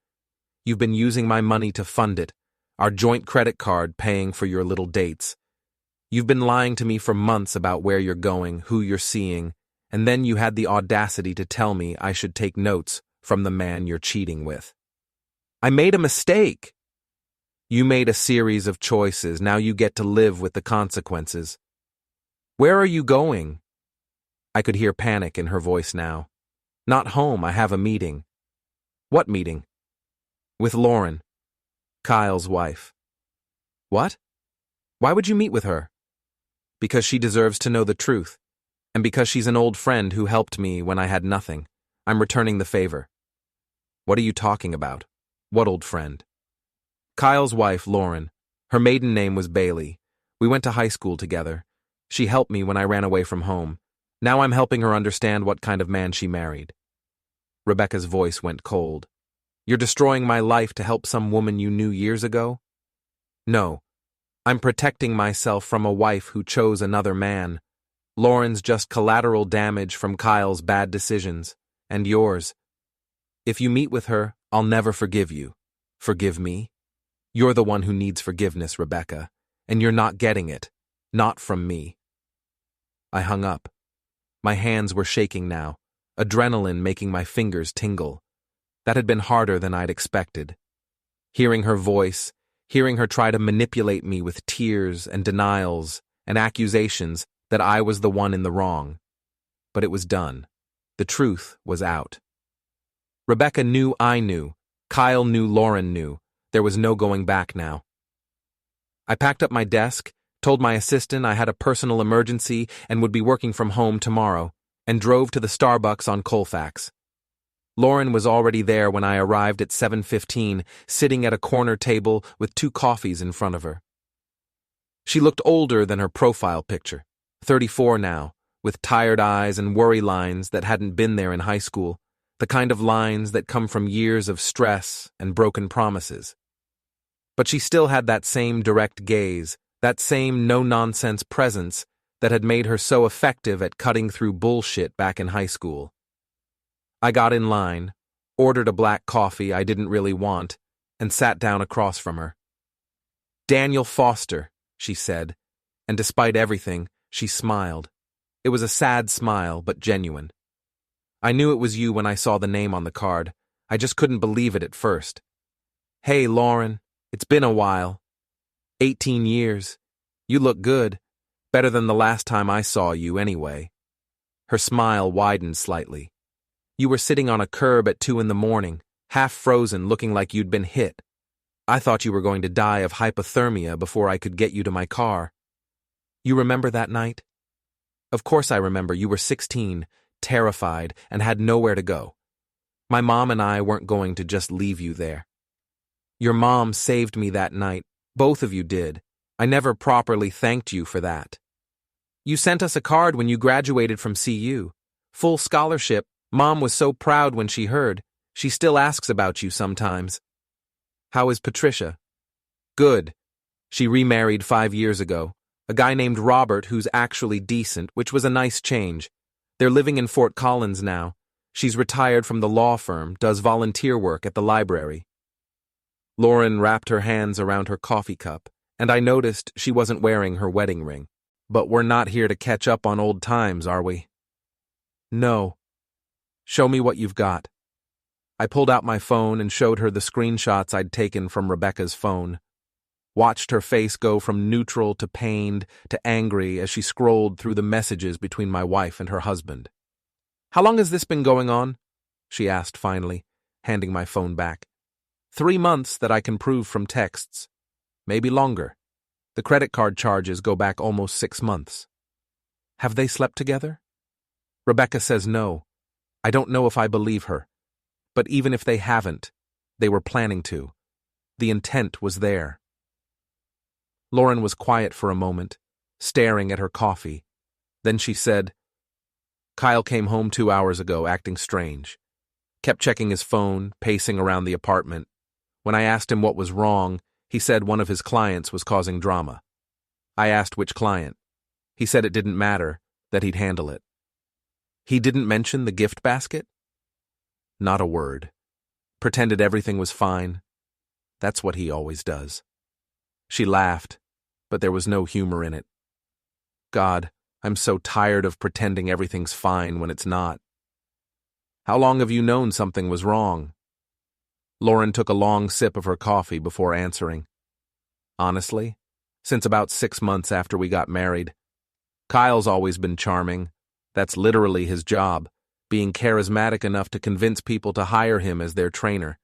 You've been using my money to fund it, our joint credit card paying for your little dates. You've been lying to me for months about where you're going, who you're seeing, and then you had the audacity to tell me I should take notes from the man you're cheating with. I made a mistake. You made a series of choices. Now you get to live with the consequences. Where are you going? I could hear panic in her voice now. Not home, I have a meeting. What meeting? With Lauren, Kyle's wife. What? Why would you meet with her? Because she deserves to know the truth, and because she's an old friend who helped me when I had nothing. I'm returning the favor. What are you talking about? What old friend? Kyle's wife, Lauren. Her maiden name was Bailey. We went to high school together. She helped me when I ran away from home. Now I'm helping her understand what kind of man she married. Rebecca's voice went cold. You're destroying my life to help some woman you knew years ago? No. I'm protecting myself from a wife who chose another man. Lauren's just collateral damage from Kyle's bad decisions, and yours. If you meet with her, I'll never forgive you. Forgive me? You're the one who needs forgiveness, Rebecca, and you're not getting it. Not from me. I hung up. My hands were shaking now, adrenaline making my fingers tingle. That had been harder than I'd expected. Hearing her voice, hearing her try to manipulate me with tears and denials and accusations that I was the one in the wrong. But it was done. The truth was out. Rebecca knew I knew. Kyle knew Lauren knew. There was no going back now. I packed up my desk, told my assistant I had a personal emergency and would be working from home tomorrow, and drove to the Starbucks on Colfax. Lauren was already there when I arrived at 7:15, sitting at a corner table with 2 coffees in front of her. She looked older than her profile picture, 34 now, with tired eyes and worry lines that hadn't been there in high school, the kind of lines that come from years of stress and broken promises. But she still had that same direct gaze, that same no-nonsense presence that had made her so effective at cutting through bullshit back in high school. I got in line, ordered a black coffee I didn't really want, and sat down across from her. Daniel Foster, she said, and despite everything, she smiled. It was a sad smile, but genuine. I knew it was you when I saw the name on the card. I just couldn't believe it at first. Hey, Lauren, it's been a while. 18 years. You look good. Better than the last time I saw you, anyway. Her smile widened slightly. You were sitting on a curb at 2 a.m, half frozen, looking like you'd been hit. I thought you were going to die of hypothermia before I could get you to my car. You remember that night? Of course I remember. You were 16, terrified, and had nowhere to go. My mom and I weren't going to just leave you there. Your mom saved me that night. Both of you did. I never properly thanked you for that. You sent us a card when you graduated from CU. Full scholarship. Mom was so proud when she heard. She still asks about you sometimes. How is Patricia? Good. She remarried 5 years ago. A guy named Robert who's actually decent, which was a nice change. They're living in Fort Collins now. She's retired from the law firm, does volunteer work at the library. Lauren wrapped her hands around her coffee cup And I noticed she wasn't wearing her wedding ring. But we're not here to catch up on old times, are we? No. Show me what you've got. I pulled out my phone and showed her the screenshots I'd taken from Rebecca's phone. Watched her face go from neutral to pained to angry as she scrolled through the messages between my wife and her husband. How long has this been going on? She asked finally, handing my phone back. 3 months that I can prove from texts. Maybe longer. The credit card charges go back almost 6 months. Have they slept together? Rebecca says no. I don't know if I believe her. But even if they haven't, they were planning to. The intent was there. Lauren was quiet for a moment, staring at her coffee. Then she said, Kyle came home 2 hours ago acting strange. Kept checking his phone, pacing around the apartment. When I asked him what was wrong, he said one of his clients was causing drama. I asked which client. He said it didn't matter, that he'd handle it. He didn't mention the gift basket? Not a word. Pretended everything was fine. That's what he always does. She laughed, but there was no humor in it. God, I'm so tired of pretending everything's fine when it's not. How long have you known something was wrong? Lauren took a long sip of her coffee before answering. Honestly, since about 6 months after we got married. Kyle's always been charming. That's literally his job, being charismatic enough to convince people to hire him as their trainer.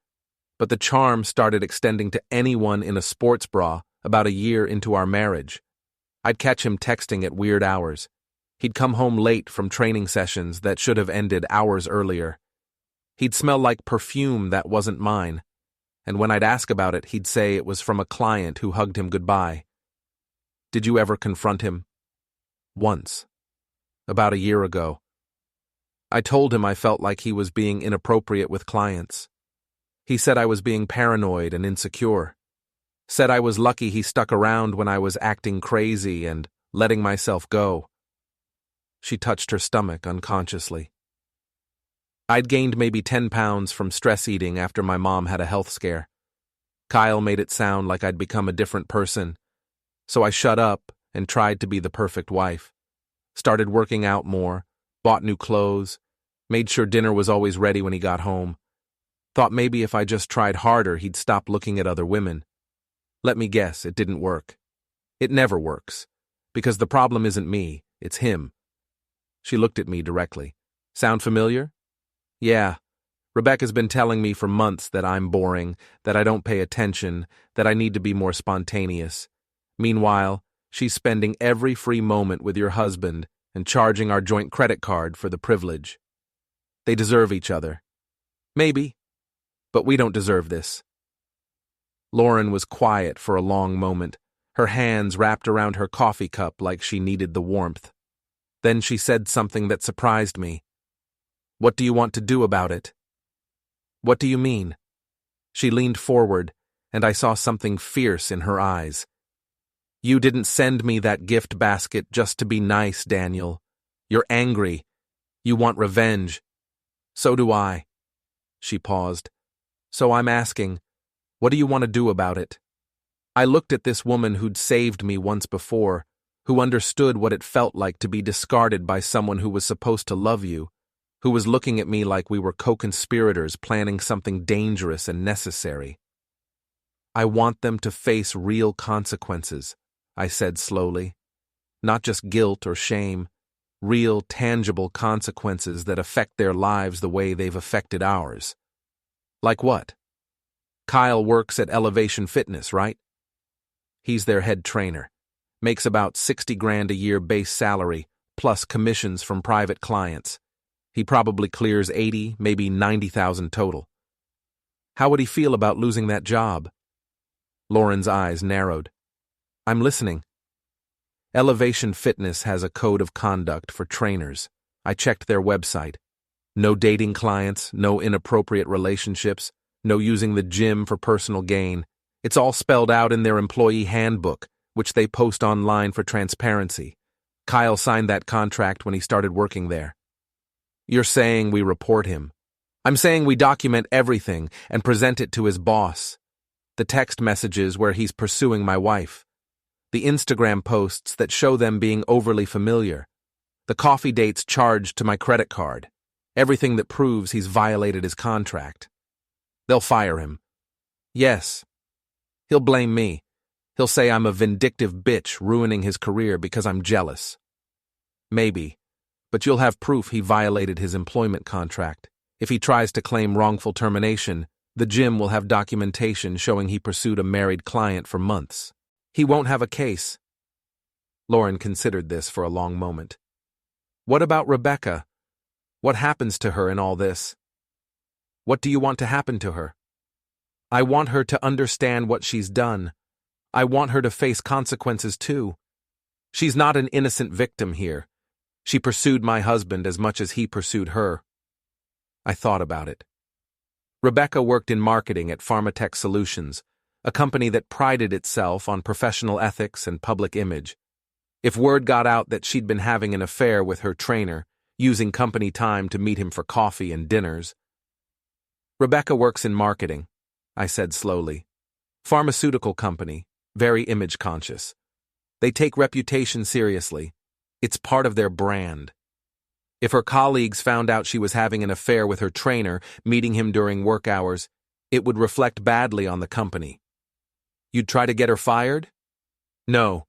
But the charm started extending to anyone in a sports bra about a year into our marriage. I'd catch him texting at weird hours. He'd come home late from training sessions that should have ended hours earlier. He'd smell like perfume that wasn't mine, and when I'd ask about it, he'd say it was from a client who hugged him goodbye. Did you ever confront him? Once. About a year ago. I told him I felt like he was being inappropriate with clients. He said I was being paranoid and insecure. Said I was lucky he stuck around when I was acting crazy and letting myself go. She touched her stomach unconsciously. I'd gained maybe 10 pounds from stress eating after my mom had a health scare. Kyle made it sound like I'd become a different person. So I shut up and tried to be the perfect wife. Started working out more, bought new clothes, made sure dinner was always ready when he got home. Thought maybe if I just tried harder, he'd stop looking at other women. Let me guess, it didn't work. It never works. Because the problem isn't me, it's him. She looked at me directly. Sound familiar? Yeah. Rebecca's been telling me for months that I'm boring, that I don't pay attention, that I need to be more spontaneous. Meanwhile, she's spending every free moment with your husband and charging our joint credit card for the privilege. They deserve each other. Maybe. But we don't deserve this. Lauren was quiet for a long moment, her hands wrapped around her coffee cup like she needed the warmth. Then she said something that surprised me. What do you want to do about it? What do you mean? She leaned forward, and I saw something fierce in her eyes. You didn't send me that gift basket just to be nice, Daniel. You're angry. You want revenge. So do I. She paused. So I'm asking, what do you want to do about it? I looked at this woman who'd saved me once before, who understood what it felt like to be discarded by someone who was supposed to love you, who was looking at me like we were co-conspirators planning something dangerous and necessary. I want them to face real consequences, I said slowly. Not just guilt or shame, real, tangible consequences that affect their lives the way they've affected ours. Like what? Kyle works at Elevation Fitness, right? He's their head trainer. Makes about $60,000 a year base salary, plus commissions from private clients. He probably clears 80, maybe 90,000 total. How would he feel about losing that job? Lauren's eyes narrowed. I'm listening. Elevation Fitness has a code of conduct for trainers. I checked their website. No dating clients, no inappropriate relationships, no using the gym for personal gain. It's all spelled out in their employee handbook, which they post online for transparency. Kyle signed that contract when he started working there. You're saying we report him. I'm saying we document everything and present it to his boss. The text messages where he's pursuing my wife. The Instagram posts that show them being overly familiar. The coffee dates charged to my credit card. Everything that proves he's violated his contract. They'll fire him. Yes. He'll blame me. He'll say I'm a vindictive bitch ruining his career because I'm jealous. Maybe. But you'll have proof he violated his employment contract. If he tries to claim wrongful termination, the gym will have documentation showing he pursued a married client for months. He won't have a case. Lauren considered this for a long moment. What about Rebecca? What happens to her in all this? What do you want to happen to her? I want her to understand what she's done. I want her to face consequences too. She's not an innocent victim here. She pursued my husband as much as he pursued her. I thought about it. Rebecca worked in marketing at Pharmatech Solutions, a company that prided itself on professional ethics and public image. If word got out that she'd been having an affair with her trainer, using company time to meet him for coffee and dinners. Rebecca works in marketing, I said slowly. Pharmaceutical company, very image conscious. They take reputation seriously. It's part of their brand. If her colleagues found out she was having an affair with her trainer, meeting him during work hours, it would reflect badly on the company. You'd try to get her fired? No.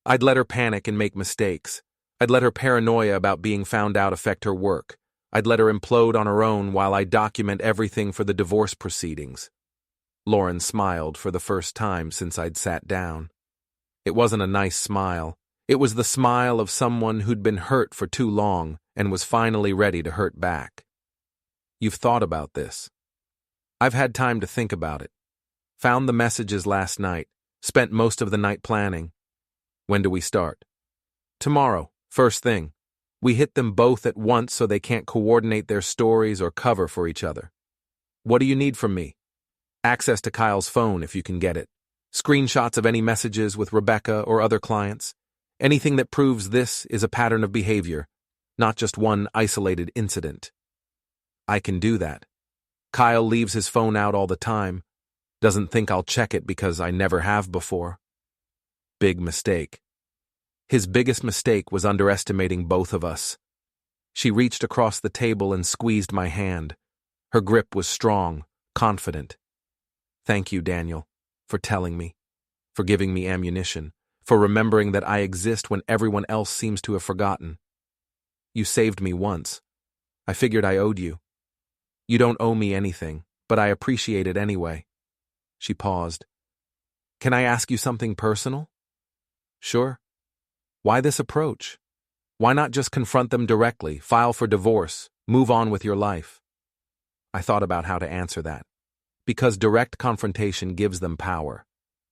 I'd let her panic and make mistakes. I'd let her paranoia about being found out affect her work. I'd let her implode on her own while I document everything for the divorce proceedings. Lauren smiled for the first time since I'd sat down. It wasn't a nice smile. It was the smile of someone who'd been hurt for too long and was finally ready to hurt back. You've thought about this. I've had time to think about it. Found the messages last night. Spent most of the night planning. When do we start? Tomorrow, first thing. We hit them both at once so they can't coordinate their stories or cover for each other. What do you need from me? Access to Kyle's phone if you can get it. Screenshots of any messages with Rebecca or other clients. Anything that proves this is a pattern of behavior, not just one isolated incident. I can do that. Kyle leaves his phone out all the time. Doesn't think I'll check it because I never have before. Big mistake. His biggest mistake was underestimating both of us. She reached across the table and squeezed my hand. Her grip was strong, confident. Thank you, Daniel, for telling me, for giving me ammunition, for remembering that I exist when everyone else seems to have forgotten. You saved me once. I figured I owed you. You don't owe me anything, but I appreciate it anyway. She paused. Can I ask you something personal? Sure. Why this approach? Why not just confront them directly, file for divorce, move on with your life? I thought about how to answer that. Because direct confrontation gives them power.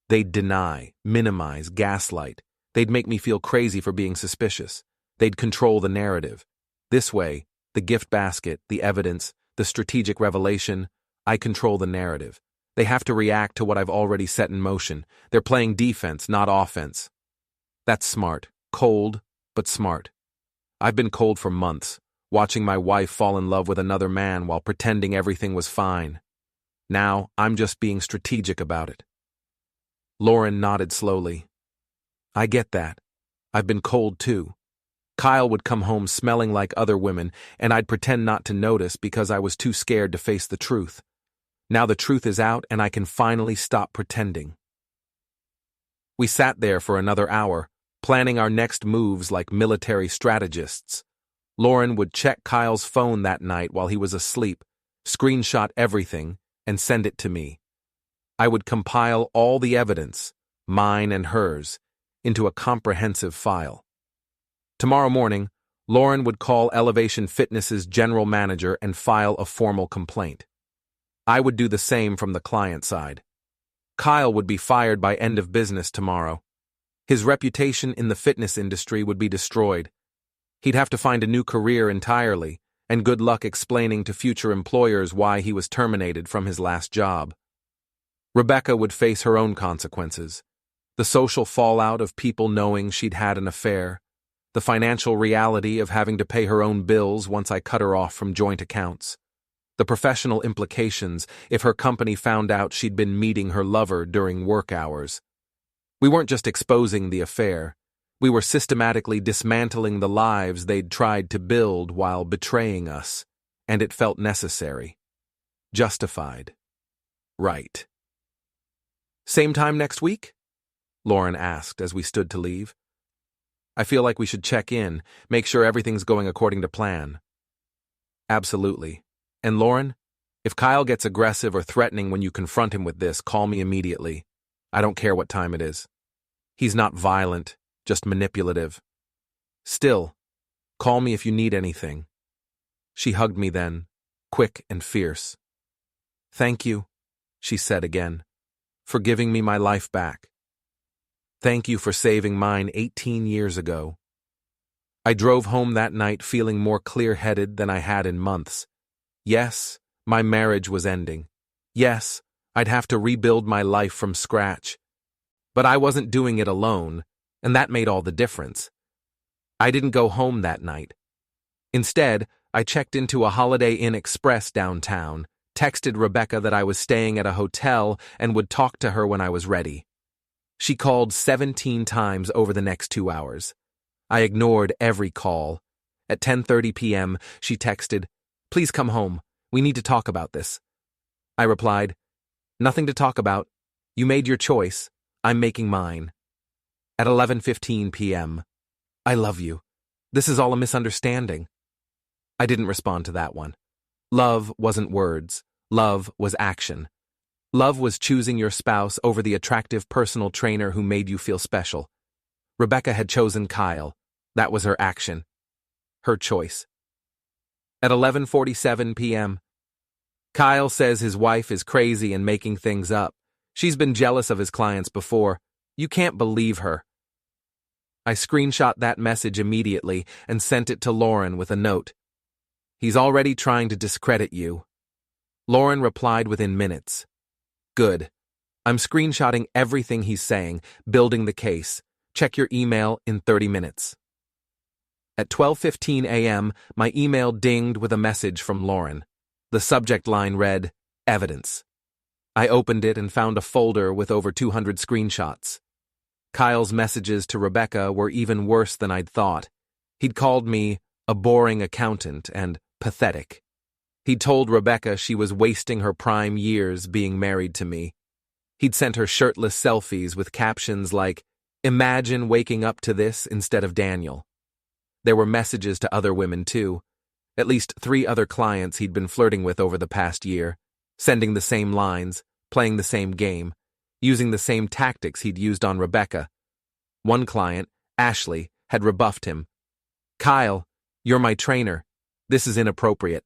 They'd deny, minimize, gaslight. They'd make me feel crazy for being suspicious. They'd control the narrative. This way, the gift basket, the evidence, the strategic revelation, I control the narrative. They have to react to what I've already set in motion. They're playing defense, not offense. That's smart. Cold, but smart. I've been cold for months, watching my wife fall in love with another man while pretending everything was fine. Now, I'm just being strategic about it. Lauren nodded slowly. I get that. I've been cold too. Kyle would come home smelling like other women, and I'd pretend not to notice because I was too scared to face the truth. Now the truth is out and I can finally stop pretending. We sat there for another hour, planning our next moves like military strategists. Lauren would check Kyle's phone that night while he was asleep, screenshot everything, and send it to me. I would compile all the evidence, mine and hers, into a comprehensive file. Tomorrow morning, Lauren would call Elevation Fitness's general manager and file a formal complaint. I would do the same from the client side. Kyle would be fired by end of business tomorrow. His reputation in the fitness industry would be destroyed. He'd have to find a new career entirely, and good luck explaining to future employers why he was terminated from his last job. Rebecca would face her own consequences. The social fallout of people knowing she'd had an affair, the financial reality of having to pay her own bills once I cut her off from joint accounts, the professional implications if her company found out she'd been meeting her lover during work hours. We weren't just exposing the affair. We were systematically dismantling the lives they'd tried to build while betraying us, and it felt necessary. Justified. Right. Same time next week? Lauren asked as we stood to leave. I feel like we should check in, make sure everything's going according to plan. Absolutely. And Lauren, if Kyle gets aggressive or threatening when you confront him with this, call me immediately. I don't care what time it is. He's not violent, just manipulative. Still, call me if you need anything. She hugged me then, quick and fierce. Thank you, she said again, for giving me my life back. Thank you for saving mine 18 years ago. I drove home that night feeling more clear-headed than I had in months. Yes, my marriage was ending. Yes, I'd have to rebuild my life from scratch. But I wasn't doing it alone, and that made all the difference. I didn't go home that night. Instead, I checked into a Holiday Inn Express downtown, texted Rebecca that I was staying at a hotel and would talk to her when I was ready. She called 17 times over the next 2 hours. I ignored every call. At 10:30 p.m., she texted, "Please come home. We need to talk about this." I replied, "Nothing to talk about. You made your choice. I'm making mine." At 11:15 p.m., "I love you. This is all a misunderstanding." I didn't respond to that one. Love wasn't words. Love was action. Love was choosing your spouse over the attractive personal trainer who made you feel special. Rebecca had chosen Kyle. That was her action. Her choice. At 11:47 p.m., Kyle says his wife is crazy and making things up. She's been jealous of his clients before. You can't believe her. I screenshot that message immediately and sent it to Lauren with a note. He's already trying to discredit you. Lauren replied within minutes. Good. I'm screenshotting everything he's saying, building the case. Check your email in 30 minutes. At 12:15 a.m., my email dinged with a message from Lauren. The subject line read, "Evidence." I opened it and found a folder with over 200 screenshots. Kyle's messages to Rebecca were even worse than I'd thought. He'd called me a boring accountant and pathetic. He'd told Rebecca she was wasting her prime years being married to me. He'd sent her shirtless selfies with captions like, "Imagine waking up to this instead of Daniel." There were messages to other women too. At least 3 other clients he'd been flirting with over the past year, sending the same lines, playing the same game, using the same tactics he'd used on Rebecca. One client, Ashley, had rebuffed him. "Kyle, you're my trainer. This is inappropriate."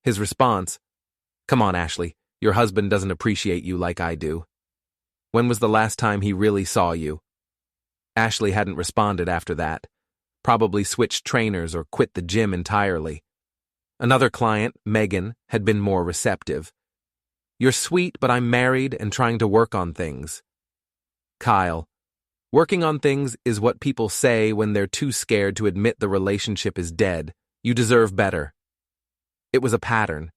His response, "Come on, Ashley, your husband doesn't appreciate you like I do." When was the last time he really saw you? Ashley hadn't responded after that. Probably switched trainers or quit the gym entirely. Another client, Megan, had been more receptive. "You're sweet, but I'm married and trying to work on things." Kyle, "Working on things is what people say when they're too scared to admit the relationship is dead. You deserve better." It was a pattern.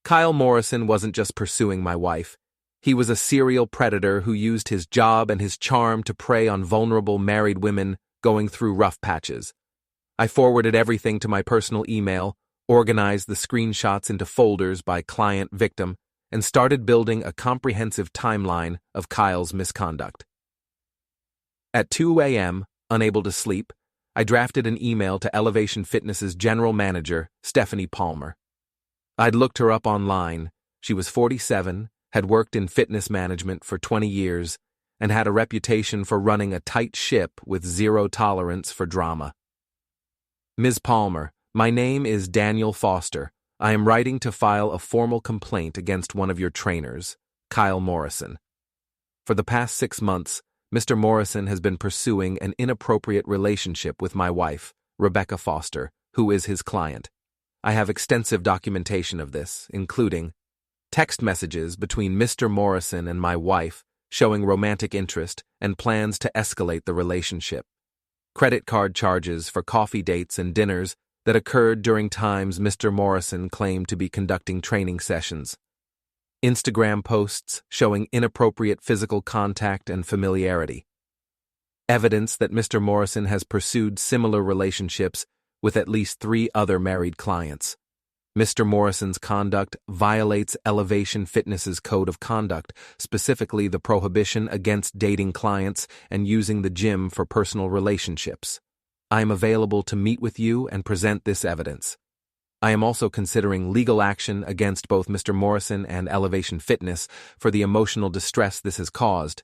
Kyle Morrison wasn't just pursuing my wife. He was a serial predator who used his job and his charm to prey on vulnerable married women going through rough patches. I forwarded everything to my personal email, organized the screenshots into folders by client victim, and started building a comprehensive timeline of Kyle's misconduct. At 2 a.m., unable to sleep, I drafted an email to Elevation Fitness's general manager, Stephanie Palmer. I'd looked her up online. She was 47, had worked in fitness management for 20 years, and had a reputation for running a tight ship with zero tolerance for drama. "Ms. Palmer, my name is Daniel Foster. I am writing to file a formal complaint against one of your trainers, Kyle Morrison. For the past 6 months, Mr. Morrison has been pursuing an inappropriate relationship with my wife, Rebecca Foster, who is his client. I have extensive documentation of this, including text messages between Mr. Morrison and my wife showing romantic interest and plans to escalate the relationship, credit card charges for coffee dates and dinners that occurred during times Mr. Morrison claimed to be conducting training sessions, Instagram posts showing inappropriate physical contact and familiarity. Evidence that Mr. Morrison has pursued similar relationships with at least 3 other married clients. Mr. Morrison's conduct violates Elevation Fitness's code of conduct, specifically the prohibition against dating clients and using the gym for personal relationships. I am available to meet with you and present this evidence. I am also considering legal action against both Mr. Morrison and Elevation Fitness for the emotional distress this has caused.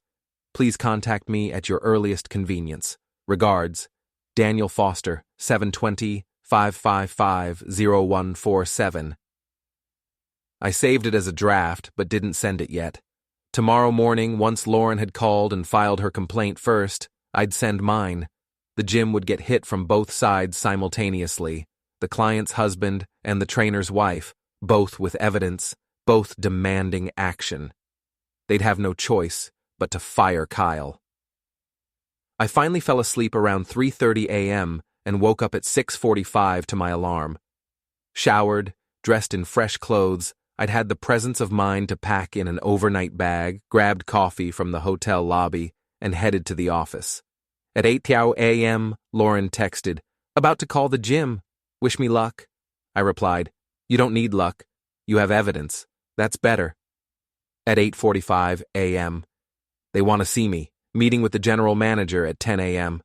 Please contact me at your earliest convenience. Regards, Daniel Foster, 720-555-0147. I saved it as a draft, but didn't send it yet. Tomorrow morning, once Lauren had called and filed her complaint first, I'd send mine. The gym would get hit from both sides simultaneously, the client's husband and the trainer's wife, both with evidence, both demanding action. They'd have no choice but to fire Kyle. I finally fell asleep around 3:30 a.m. and woke up at 6:45 to my alarm. Showered, dressed in fresh clothes, I'd had the presence of mind to pack in an overnight bag, grabbed coffee from the hotel lobby, and headed to the office. At 8 a.m., Lauren texted, "About to call the gym. Wish me luck." I replied, "You don't need luck. You have evidence. That's better." At 8:45 a.m., "They want to see me. Meeting with the general manager at 10 a.m.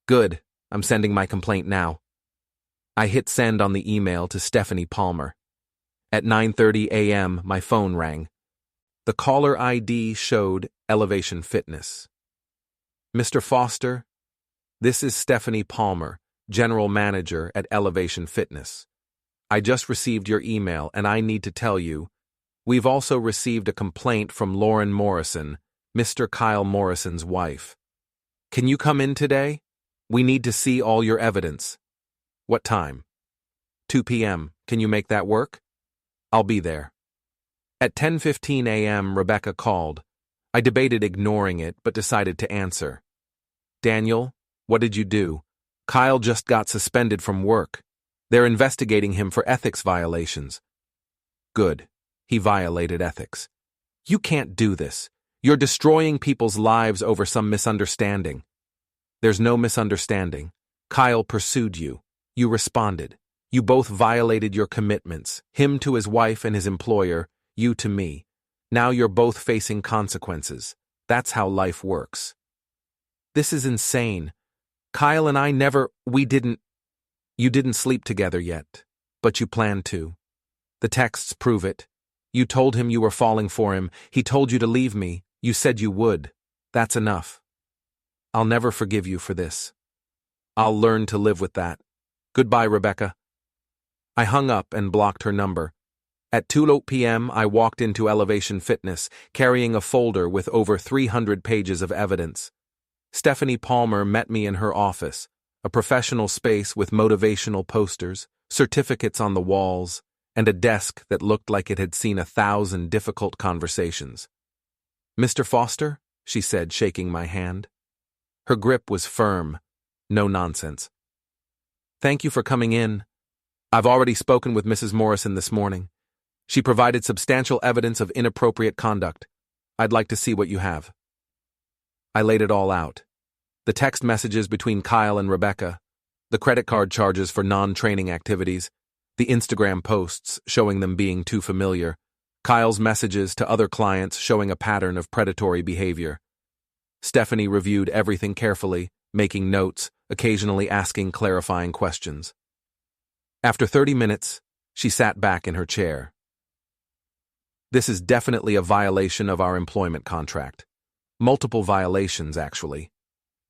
"Good. I'm sending my complaint now." I hit send on the email to Stephanie Palmer. At 9:30 a.m., my phone rang. The caller ID showed Elevation Fitness. "Mr. Foster, this is Stephanie Palmer, General Manager at Elevation Fitness. I just received your email and I need to tell you, we've also received a complaint from Lauren Morrison, Mr. Kyle Morrison's wife. Can you come in today? We need to see all your evidence." "What time?" 2 p.m. Can you make that work?" "I'll be there." At 10:15 a.m., Rebecca called. I debated ignoring it, but decided to answer. "Daniel, what did you do? Kyle just got suspended from work. They're investigating him for ethics violations." "Good. He violated ethics. You can't do this. You're destroying people's lives over some misunderstanding." "There's no misunderstanding. Kyle pursued you. You responded. You both violated your commitments, him to his wife and his employer, you to me. Now you're both facing consequences. That's how life works." "This is insane. Kyle and I You didn't sleep together yet, but you planned to. The texts prove it. You told him you were falling for him. He told you to leave me. You said you would. That's enough. I'll never forgive you for this. I'll learn to live with that. Goodbye, Rebecca." I hung up and blocked her number. At 2 p.m., I walked into Elevation Fitness, carrying a folder with over 300 pages of evidence. Stephanie Palmer met me in her office, a professional space with motivational posters, certificates on the walls, and a desk that looked like it had seen 1,000 difficult conversations. "Mr. Foster?" she said, shaking my hand. Her grip was firm, no nonsense. "Thank you for coming in. I've already spoken with Mrs. Morrison this morning. She provided substantial evidence of inappropriate conduct. I'd like to see what you have." I laid it all out. The text messages between Kyle and Rebecca, the credit card charges for non-training activities, the Instagram posts showing them being too familiar, Kyle's messages to other clients showing a pattern of predatory behavior. Stephanie reviewed everything carefully, making notes, occasionally asking clarifying questions. After 30 minutes, she sat back in her chair. "This is definitely a violation of our employment contract. Multiple violations, actually.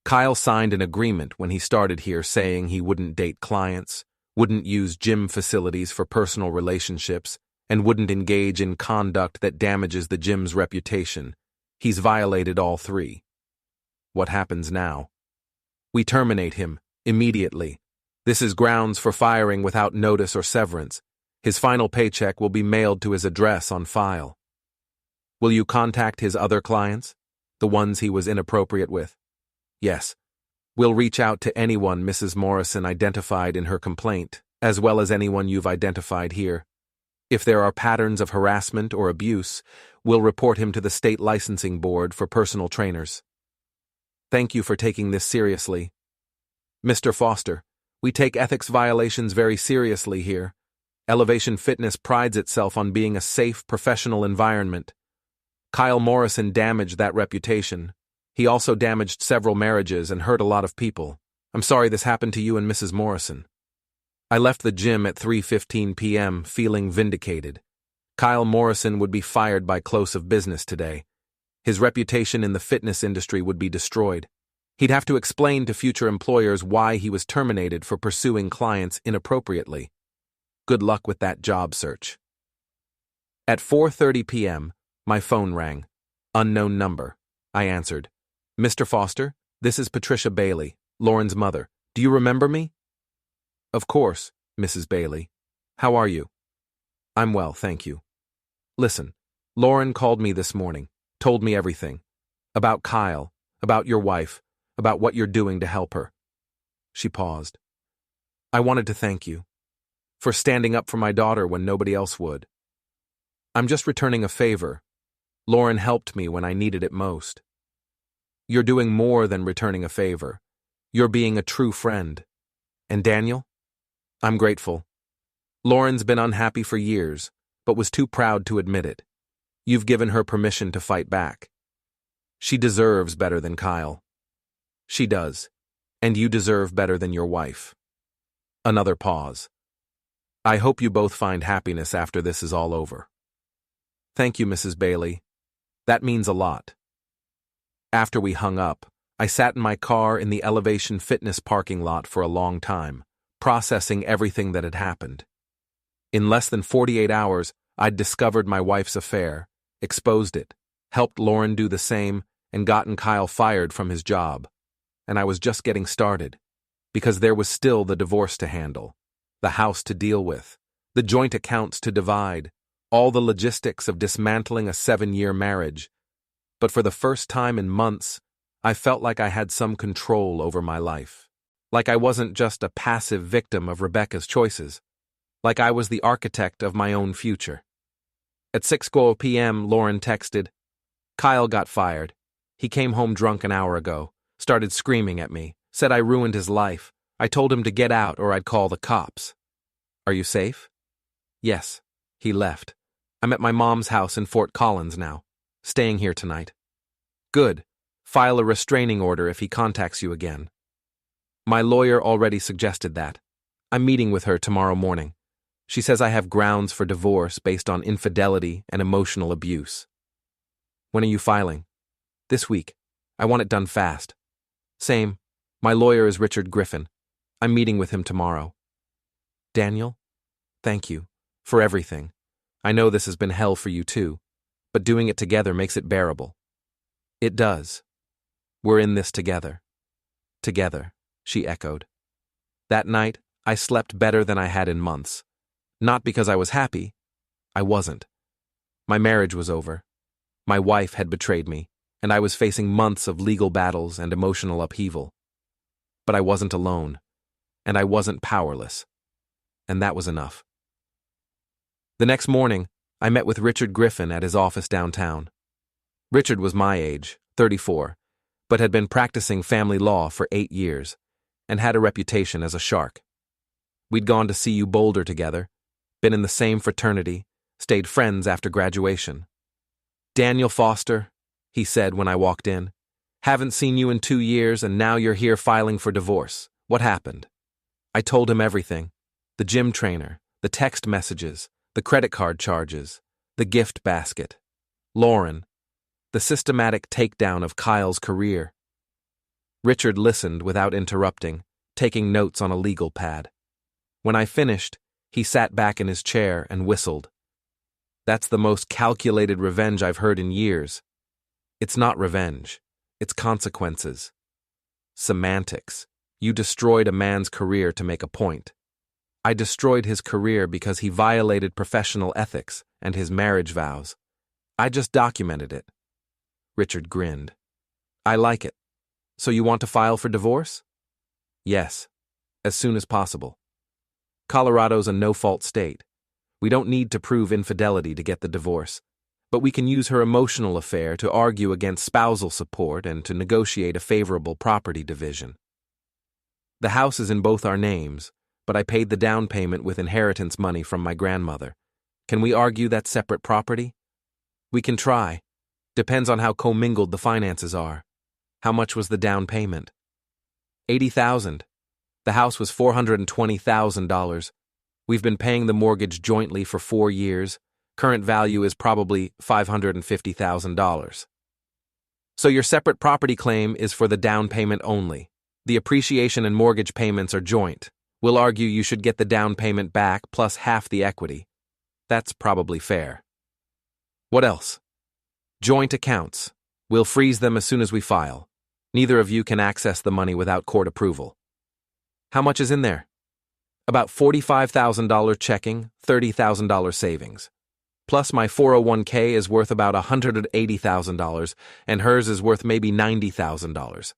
Kyle signed an agreement when he started here saying he wouldn't date clients, wouldn't use gym facilities for personal relationships, and wouldn't engage in conduct that damages the gym's reputation. He's violated all 3. What happens now? We terminate him, immediately. This is grounds for firing without notice or severance. His final paycheck will be mailed to his address on file. Will you contact his other clients? The ones he was inappropriate with?" "Yes. We'll reach out to anyone Mrs. Morrison identified in her complaint, as well as anyone you've identified here. If there are patterns of harassment or abuse, we'll report him to the state licensing board for personal trainers. Thank you for taking this seriously. Mr. Foster, we take ethics violations very seriously here. Elevation Fitness prides itself on being a safe, professional environment. Kyle Morrison damaged that reputation. He also damaged several marriages and hurt a lot of people. I'm sorry this happened to you and Mrs. Morrison. I left the gym at 3:15 p.m. feeling vindicated. Kyle Morrison would be fired by close of business today. His reputation in the fitness industry would be destroyed. He'd have to explain to future employers why he was terminated for pursuing clients inappropriately. Good luck with that job search. At 4:30 p.m., my phone rang. Unknown number. I answered. Mr. Foster, this is Patricia Bailey, Lauren's mother. Do you remember me? Of course, Mrs. Bailey. How are you? I'm well, thank you. Listen, Lauren called me this morning, told me everything. About Kyle, about your wife, about what you're doing to help her. She paused. I wanted to thank you for standing up for my daughter when nobody else would. I'm just returning a favor. Lauren helped me when I needed it most. You're doing more than returning a favor. You're being a true friend. And Daniel? I'm grateful. Lauren's been unhappy for years, but was too proud to admit it. You've given her permission to fight back. She deserves better than Kyle. She does. And you deserve better than your wife. Another pause. I hope you both find happiness after this is all over. Thank you, Mrs. Bailey. That means a lot. After we hung up, I sat in my car in the Elevation Fitness parking lot for a long time, processing everything that had happened. In less than 48 hours, I'd discovered my wife's affair, exposed it, helped Lauren do the same, and gotten Kyle fired from his job. And I was just getting started, because there was still the divorce to handle, the house to deal with, the joint accounts to divide, all the logistics of dismantling a 7-year marriage. But for the first time in months, I felt like I had some control over my life. Like I wasn't just a passive victim of Rebecca's choices. Like I was the architect of my own future. At 6:00 p.m., Lauren texted, Kyle got fired. He came home drunk an hour ago, started screaming at me, said I ruined his life. I told him to get out or I'd call the cops. Are you safe? Yes. He left. I'm at my mom's house in Fort Collins now, staying here tonight. Good. File a restraining order if he contacts you again. My lawyer already suggested that. I'm meeting with her tomorrow morning. She says I have grounds for divorce based on infidelity and emotional abuse. When are you filing? This week. I want it done fast. Same. My lawyer is Richard Griffin. I'm meeting with him tomorrow. Daniel, thank you for everything. I know this has been hell for you too, but doing it together makes it bearable. It does. We're in this together. Together, she echoed. That night, I slept better than I had in months. Not because I was happy. I wasn't. My marriage was over. My wife had betrayed me, and I was facing months of legal battles and emotional upheaval. But I wasn't alone, and I wasn't powerless. And that was enough. The next morning, I met with Richard Griffin at his office downtown. Richard was my age, 34, but had been practicing family law for 8 years, and had a reputation as a shark. We'd gone to CU Boulder together, been in the same fraternity, stayed friends after graduation. Daniel Foster, he said when I walked in, haven't seen you in 2 years and now you're here filing for divorce. What happened? I told him everything. The gym trainer, the text messages, the credit card charges, the gift basket, Lauren, the systematic takedown of Kyle's career. Richard listened without interrupting, taking notes on a legal pad. When I finished, he sat back in his chair and whistled. That's the most calculated revenge I've heard in years. It's not revenge. It's consequences. Semantics. You destroyed a man's career to make a point. I destroyed his career because he violated professional ethics and his marriage vows. I just documented it. Richard grinned. I like it. So you want to file for divorce? Yes. As soon as possible. Colorado's a no-fault state. We don't need to prove infidelity to get the divorce, but we can use her emotional affair to argue against spousal support and to negotiate a favorable property division. The house is in both our names, but I paid the down payment with inheritance money from my grandmother. Can we argue that's separate property? We can try. Depends on how commingled the finances are. How much was the down payment? $80,000. The house was $420,000. We've been paying the mortgage jointly for 4 years. Current value is probably $550,000. So your separate property claim is for the down payment only. The appreciation and mortgage payments are joint. We'll argue you should get the down payment back plus half the equity. That's probably fair. What else? Joint accounts. We'll freeze them as soon as we file. Neither of you can access the money without court approval. How much is in there? About $45,000 checking, $30,000 savings. Plus my 401k is worth about $180,000, and hers is worth maybe $90,000.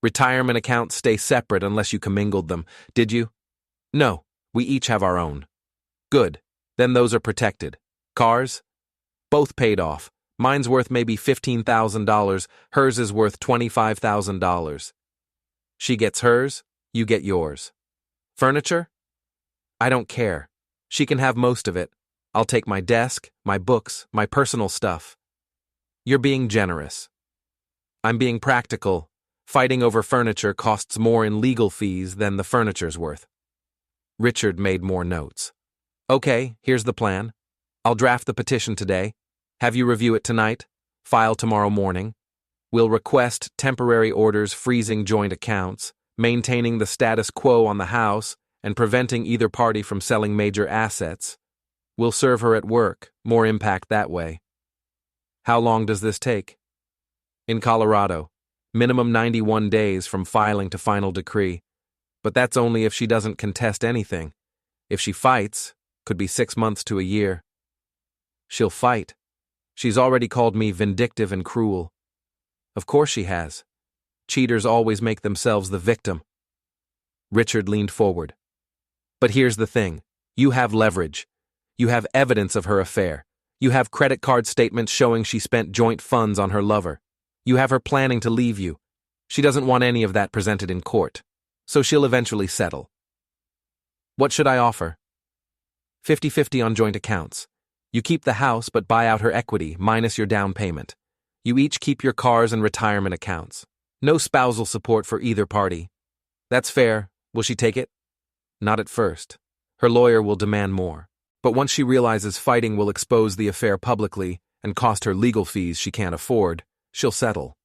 Retirement accounts stay separate unless you commingled them, did you? No, we each have our own. Good, then those are protected. Cars? Both paid off. Mine's worth maybe $15,000, hers is worth $25,000. She gets hers, you get yours. Furniture? I don't care. She can have most of it. I'll take my desk, my books, my personal stuff. You're being generous. I'm being practical. Fighting over furniture costs more in legal fees than the furniture's worth. Richard made more notes. Okay, here's the plan. I'll draft the petition today. Have you review it tonight. File tomorrow morning. We'll request temporary orders freezing joint accounts, maintaining the status quo on the house, and preventing either party from selling major assets. We'll serve her at work, more impact that way. How long does this take? In Colorado, minimum 91 days from filing to final decree. But that's only if she doesn't contest anything. If she fights, could be 6 months to a year. She'll fight. She's already called me vindictive and cruel. Of course she has. Cheaters always make themselves the victim. Richard leaned forward. But here's the thing. You have leverage. You have evidence of her affair. You have credit card statements showing she spent joint funds on her lover. You have her planning to leave you. She doesn't want any of that presented in court. So she'll eventually settle. What should I offer? 50-50 on joint accounts. You keep the house but buy out her equity minus your down payment. You each keep your cars and retirement accounts. No spousal support for either party. That's fair. Will she take it? Not at first. Her lawyer will demand more. But once she realizes fighting will expose the affair publicly and cost her legal fees she can't afford, she'll settle.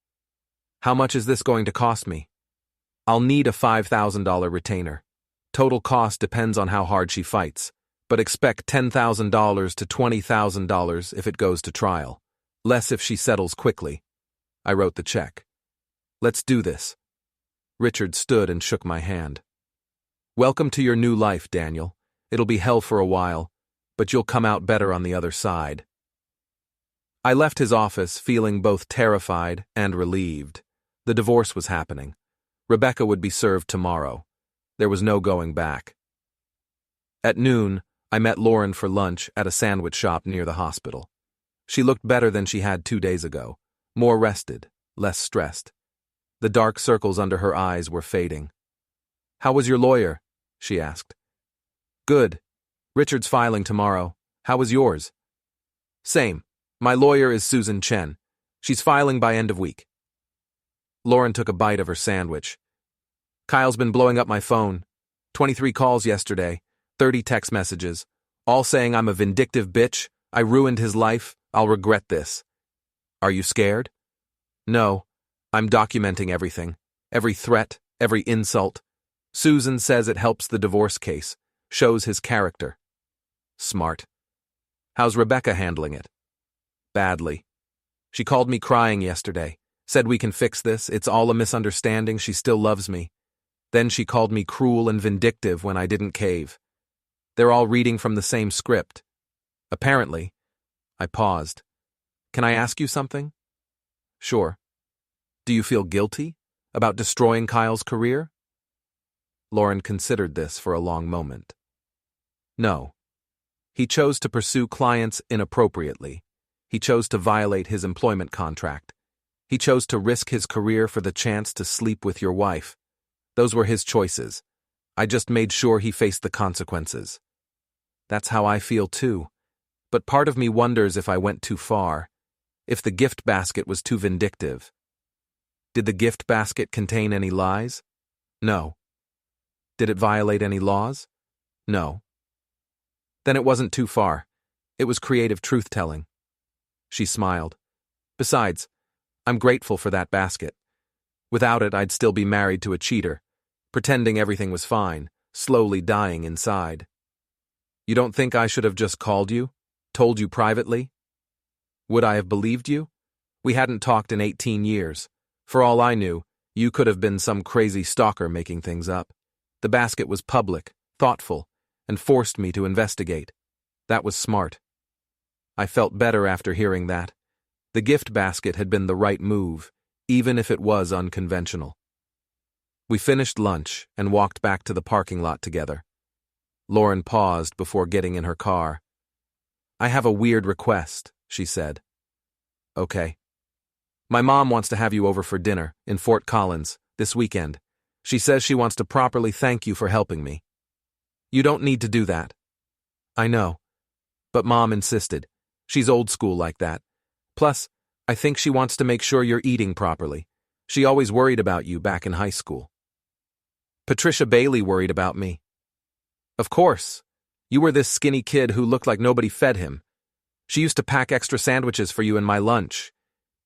How much is this going to cost me? I'll need a $5,000 retainer. Total cost depends on how hard she fights, but expect $10,000 to $20,000 if it goes to trial. Less if she settles quickly. I wrote the check. Let's do this. Richard stood and shook my hand. Welcome to your new life, Daniel. It'll be hell for a while, but you'll come out better on the other side. I left his office feeling both terrified and relieved. The divorce was happening. Rebecca would be served tomorrow. There was no going back. At noon, I met Lauren for lunch at a sandwich shop near the hospital. She looked better than she had 2 days ago, more rested, less stressed. The dark circles under her eyes were fading. How was your lawyer? She asked. Good. Richard's filing tomorrow. How was yours? Same. My lawyer is Susan Chen. She's filing by end of week. Lauren took a bite of her sandwich. Kyle's been blowing up my phone. 23 calls yesterday, 30 text messages, all saying I'm a vindictive bitch, I ruined his life, I'll regret this. Are you scared? No. I'm documenting everything. Every threat, every insult. Susan says it helps the divorce case, shows his character. Smart. How's Rebecca handling it? Badly. She called me crying yesterday, said we can fix this, it's all a misunderstanding, she still loves me. Then she called me cruel and vindictive when I didn't cave. They're all reading from the same script. Apparently. I paused. Can I ask you something? Sure. Do you feel guilty about destroying Kyle's career? Lauren considered this for a long moment. No. He chose to pursue clients inappropriately. He chose to violate his employment contract. He chose to risk his career for the chance to sleep with your wife. Those were his choices. I just made sure he faced the consequences. That's how I feel too. But part of me wonders if I went too far, if the gift basket was too vindictive. Did the gift basket contain any lies? No. Did it violate any laws? No. Then it wasn't too far. It was creative truth-telling. She smiled. Besides, I'm grateful for that basket. Without it, I'd still be married to a cheater, pretending everything was fine, slowly dying inside. You don't think I should have just called you? Told you privately? Would I have believed you? We hadn't talked in 18 years. For all I knew, you could have been some crazy stalker making things up. The basket was public, thoughtful, and forced me to investigate. That was smart. I felt better after hearing that. The gift basket had been the right move, even if it was unconventional. We finished lunch and walked back to the parking lot together. Lauren paused before getting in her car. I have a weird request, she said. Okay. My mom wants to have you over for dinner in Fort Collins this weekend. She says she wants to properly thank you for helping me. You don't need to do that. I know. But Mom insisted. She's old school like that. Plus, I think she wants to make sure you're eating properly. She always worried about you back in high school. Patricia Bailey worried about me. Of course. You were this skinny kid who looked like nobody fed him. She used to pack extra sandwiches for you in my lunch.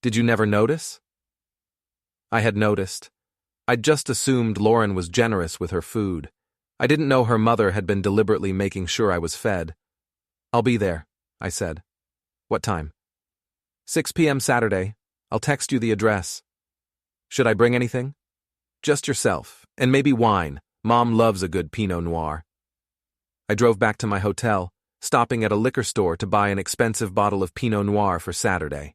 Did you never notice? I had noticed. I'd just assumed Lauren was generous with her food. I didn't know her mother had been deliberately making sure I was fed. I'll be there, I said. What time? 6 p.m. Saturday. I'll text you the address. Should I bring anything? Just yourself, and maybe wine. Mom loves a good Pinot Noir. I drove back to my hotel, stopping at a liquor store to buy an expensive bottle of Pinot Noir for Saturday.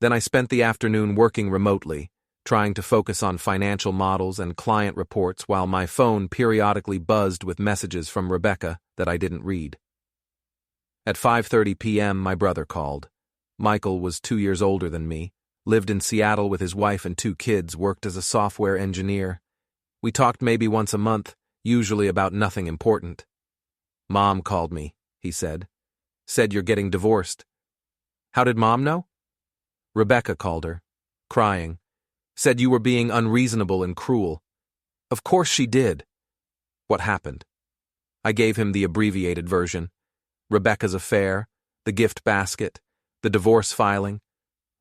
Then I spent the afternoon working remotely, trying to focus on financial models and client reports while my phone periodically buzzed with messages from Rebecca that I didn't read. At 5:30 p.m., my brother called. Michael was 2 years older than me, lived in Seattle with his wife and 2 kids, worked as a software engineer. We talked maybe once a month, usually about nothing important. Mom called me, he said. Said you're getting divorced. How did Mom know? Rebecca called her, crying. Said you were being unreasonable and cruel. Of course she did. What happened? I gave him the abbreviated version. Rebecca's affair, the gift basket, the divorce filing.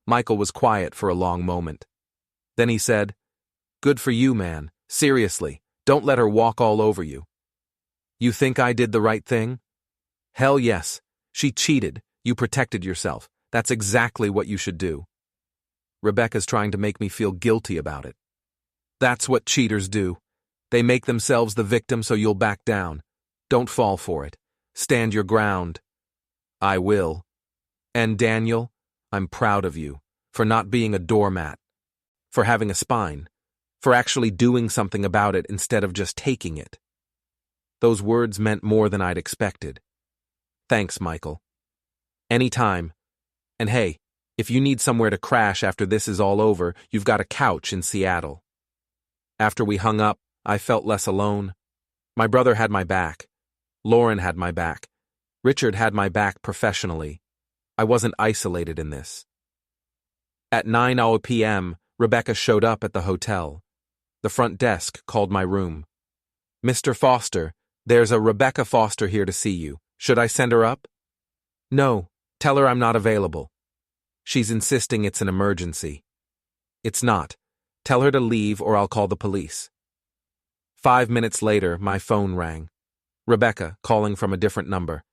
Michael was quiet for a long moment. Then he said, Good for you, man. Seriously, don't let her walk all over you. You think I did the right thing? Hell yes. She cheated. You protected yourself. That's exactly what you should do. Rebecca's trying to make me feel guilty about it. That's what cheaters do. They make themselves the victim so you'll back down. Don't fall for it. Stand your ground. I will. And Daniel, I'm proud of you for not being a doormat, for having a spine, for actually doing something about it instead of just taking it. Those words meant more than I'd expected. Thanks, Michael. Anytime. And hey, if you need somewhere to crash after this is all over, you've got a couch in Seattle. After we hung up, I felt less alone. My brother had my back. Lauren had my back. Richard had my back professionally. I wasn't isolated in this. At 9:00 p.m., Rebecca showed up at the hotel. The front desk called my room. Mr. Foster, there's a Rebecca Foster here to see you. Should I send her up? No, tell her I'm not available. She's insisting it's an emergency. It's not. Tell her to leave or I'll call the police. 5 minutes later, my phone rang. Rebecca, calling from a different number.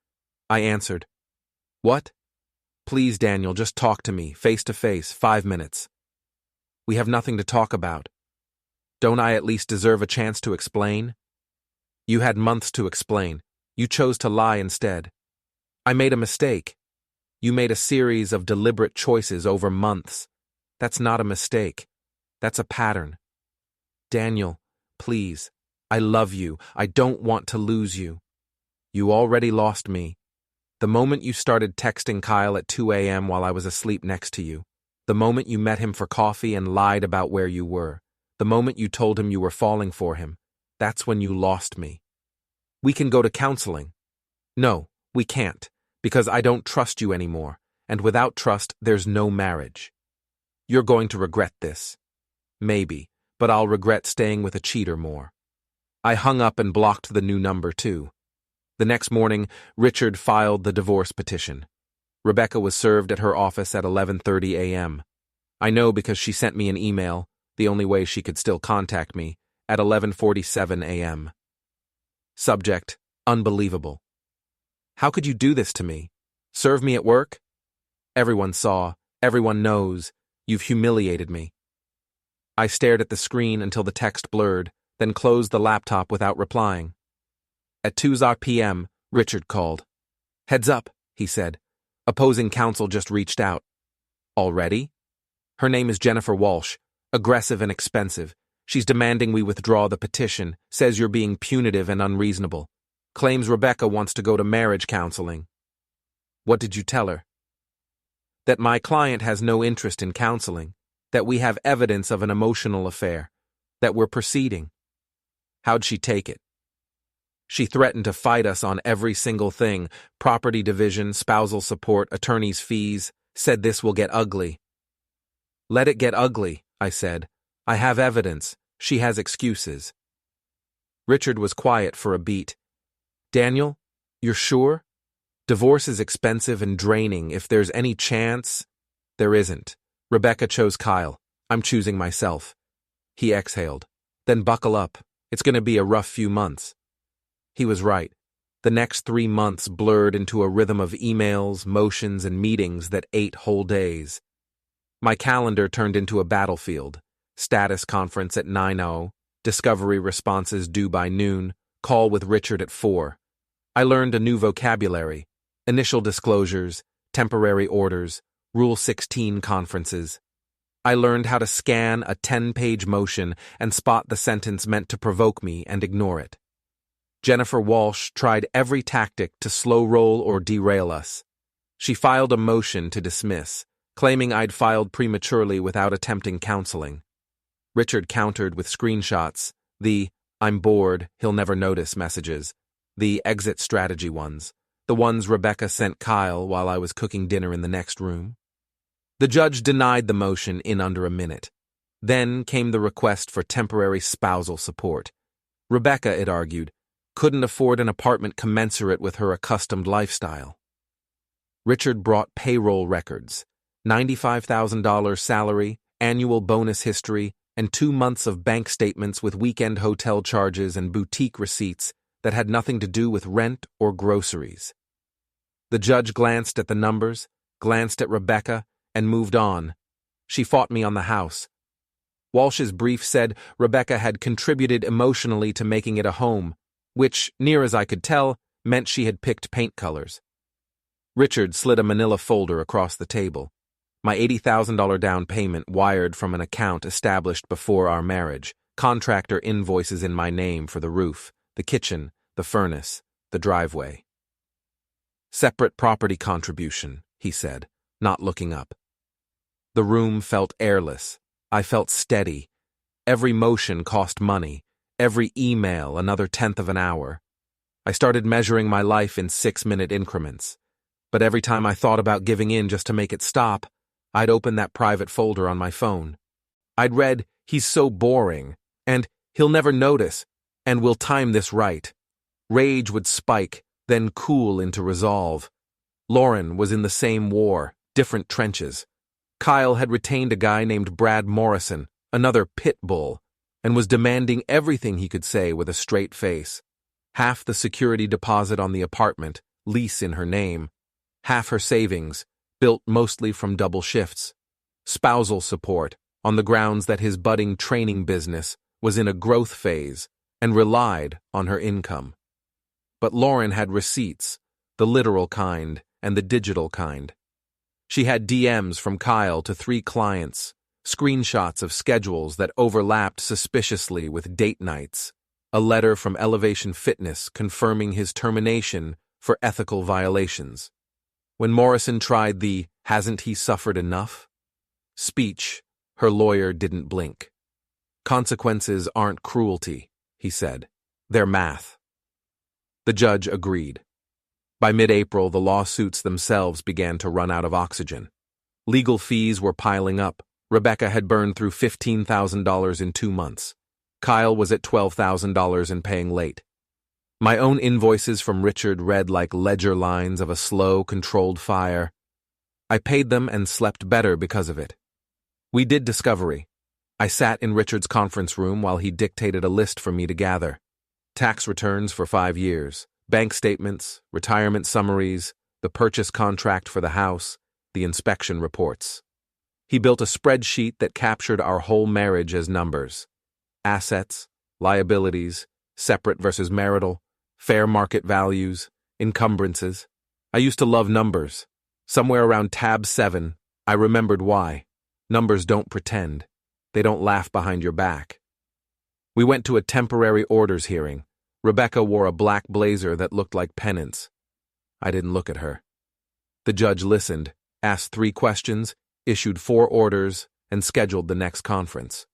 I answered. What? Please, Daniel, just talk to me, face to face, 5 minutes. We have nothing to talk about. Don't I at least deserve a chance to explain? You had months to explain. You chose to lie instead. I made a mistake. You made a series of deliberate choices over months. That's not a mistake. That's a pattern. Daniel, please. I love you. I don't want to lose you. You already lost me. The moment you started texting Kyle at 2 a.m. while I was asleep next to you. The moment you met him for coffee and lied about where you were. The moment you told him you were falling for him. That's when you lost me. We can go to counseling. No, we can't, because I don't trust you anymore, and without trust, there's no marriage. You're going to regret this. Maybe, but I'll regret staying with a cheater more. I hung up and blocked the new number, too. The next morning, Richard filed the divorce petition. Rebecca was served at her office at 11:30 a.m. I know because she sent me an email, the only way she could still contact me, at 11:47 a.m. Subject: unbelievable. How could you do this to me? Serve me at work? Everyone saw, everyone knows, you've humiliated me. I stared at the screen until the text blurred, then closed the laptop without replying. At 2:00 p.m., Richard called. Heads up, he said. Opposing counsel just reached out. Already? Her name is Jennifer Walsh, aggressive and expensive. She's demanding we withdraw the petition, says you're being punitive and unreasonable. Claims Rebecca wants to go to marriage counseling. What did you tell her? That my client has no interest in counseling, that we have evidence of an emotional affair, that we're proceeding. How'd she take it? She threatened to fight us on every single thing, property division, spousal support, attorney's fees, said this will get ugly. Let it get ugly, I said. I have evidence. She has excuses. Richard was quiet for a beat. Daniel, you're sure? Divorce is expensive and draining. If there's any chance... There isn't. Rebecca chose Kyle. I'm choosing myself. He exhaled. Then buckle up. It's going to be a rough few months. He was right. The next 3 months blurred into a rhythm of emails, motions, and meetings that ate whole days. My calendar turned into a battlefield. Status conference at 9:00, discovery responses due by noon, call with Richard at 4. I learned a new vocabulary, initial disclosures, temporary orders, Rule 16 conferences. I learned how to scan a 10-page motion and spot the sentence meant to provoke me and ignore it. Jennifer Walsh tried every tactic to slow roll or derail us. She filed a motion to dismiss, claiming I'd filed prematurely without attempting counseling. Richard countered with screenshots, the "I'm bored, he'll never notice" messages, the exit strategy ones, the ones Rebecca sent Kyle while I was cooking dinner in the next room. The judge denied the motion in under a minute. Then came the request for temporary spousal support. Rebecca, it argued, couldn't afford an apartment commensurate with her accustomed lifestyle. Richard brought payroll records, $95,000 salary, annual bonus history, and 2 months of bank statements with weekend hotel charges and boutique receipts that had nothing to do with rent or groceries. The judge glanced at the numbers, glanced at Rebecca, and moved on. She fought me on the house. Walsh's brief said Rebecca had contributed emotionally to making it a home, which, near as I could tell, meant she had picked paint colors. Richard slid a manila folder across the table. My $80,000 down payment wired from an account established before our marriage, contractor invoices in my name for the roof, the kitchen, the furnace, the driveway. Separate property contribution, he said, not looking up. The room felt airless. I felt steady. Every motion cost money. Every email another 1/10 of an hour. I started measuring my life in 6-minute increments. But every time I thought about giving in just to make it stop, I'd open that private folder on my phone. I'd read, "He's so boring," and "He'll never notice," and "We'll time this right." Rage would spike, then cool into resolve. Lauren was in the same war, different trenches. Kyle had retained a guy named Brad Morrison, another pit bull, and was demanding everything he could say with a straight face. Half the security deposit on the apartment, lease in her name. Half her savings, built mostly from double shifts. Spousal support, on the grounds that his budding training business was in a growth phase and relied on her income. But Lauren had receipts, the literal kind and the digital kind. She had DMs from Kyle to 3 clients, screenshots of schedules that overlapped suspiciously with date nights, a letter from Elevation Fitness confirming his termination for ethical violations. When Morrison tried the "hasn't he suffered enough" speech, her lawyer didn't blink. Consequences aren't cruelty, he said. They're math. The judge agreed. By mid-April, the lawsuits themselves began to run out of oxygen. Legal fees were piling up. Rebecca had burned through $15,000 in 2 months. Kyle was at $12,000 and paying late. My own invoices from Richard read like ledger lines of a slow, controlled fire. I paid them and slept better because of it. We did discovery. I sat in Richard's conference room while he dictated a list for me to gather. Tax returns for 5 years, bank statements, retirement summaries, the purchase contract for the house, the inspection reports. He built a spreadsheet that captured our whole marriage as numbers. Assets, liabilities, separate versus marital, fair market values, encumbrances. I used to love numbers. Somewhere around tab 7, I remembered why. Numbers don't pretend. They don't laugh behind your back. We went to a temporary orders hearing. Rebecca wore a black blazer that looked like penance. I didn't look at her. The judge listened, asked 3 questions, issued 4 orders, and scheduled the next conference.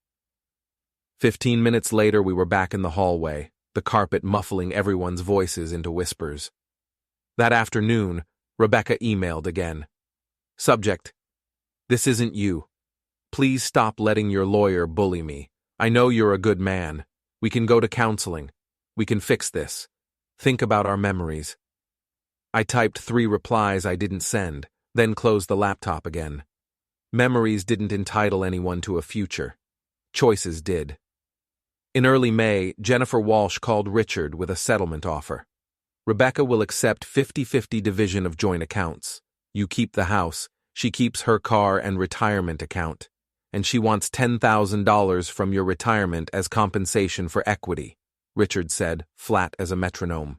15 minutes later, we were back in the hallway, the carpet muffling everyone's voices into whispers. That afternoon, Rebecca emailed again. Subject: "This isn't you. Please stop letting your lawyer bully me. I know you're a good man. We can go to counseling. We can fix this. Think about our memories." I typed 3 replies I didn't send, then closed the laptop again. Memories didn't entitle anyone to a future. Choices did. In early May, Jennifer Walsh called Richard with a settlement offer. Rebecca will accept 50-50 division of joint accounts. You keep the house, she keeps her car and retirement account, and she wants $10,000 from your retirement as compensation for equity, Richard said, flat as a metronome.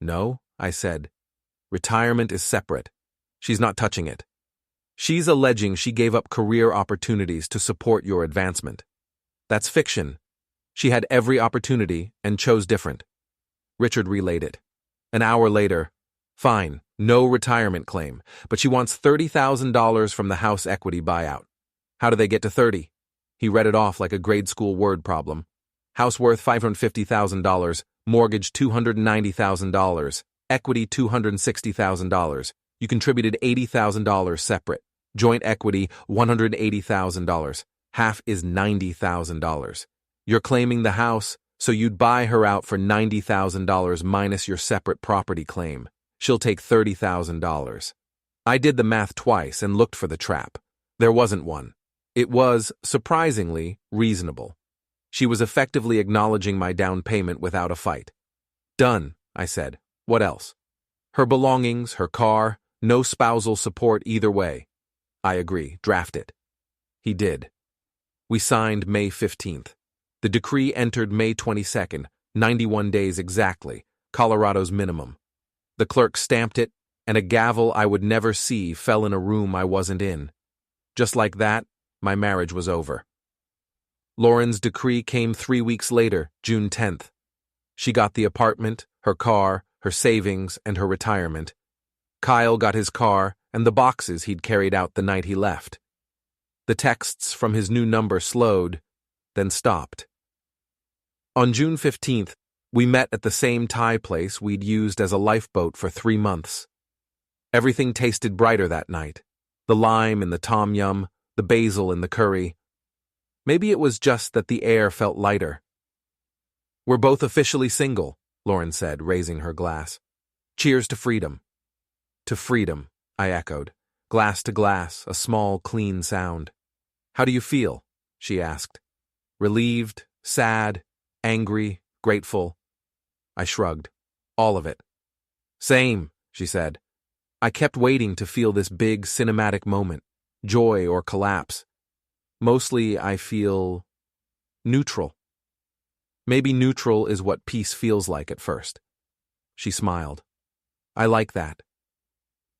No, I said. Retirement is separate. She's not touching it. She's alleging she gave up career opportunities to support your advancement. That's fiction. She had every opportunity and chose different. Richard relayed it. An hour later, fine, no retirement claim, but she wants $30,000 from the house equity buyout. How do they get to 30? He read it off like a grade school word problem. House worth $550,000, mortgage $290,000, equity $260,000. You contributed $80,000 separate. Joint equity $180,000. Half is $90,000. You're claiming the house, so you'd buy her out for $90,000 minus your separate property claim. She'll take $30,000. I did the math twice and looked for the trap. There wasn't one. It was, surprisingly, reasonable. She was effectively acknowledging my down payment without a fight. Done, I said. What else? Her belongings, her car, no spousal support either way. I agree, draft it. He did. We signed May 15th. The decree entered May 22nd, 91 days exactly, Colorado's minimum. The clerk stamped it, and a gavel I would never see fell in a room I wasn't in. Just like that, my marriage was over. Lauren's decree came 3 weeks later, June 10th. She got the apartment, her car, her savings, and her retirement. Kyle got his car and the boxes he'd carried out the night he left. The texts from his new number slowed, then stopped. On June 15th, we met at the same Thai place we'd used as a lifeboat for 3 months. Everything tasted brighter that night. The lime in the tom yum, the basil in the curry. Maybe it was just that the air felt lighter. We're both officially single, Lauren said, raising her glass. Cheers to freedom. To freedom, I echoed. Glass to glass, a small, clean sound. How do you feel? She asked. Relieved, sad, angry, grateful. I shrugged. All of it. Same, she said. I kept waiting to feel this big cinematic moment, joy or collapse. Mostly I feel neutral. Maybe neutral is what peace feels like at first. She smiled. I like that.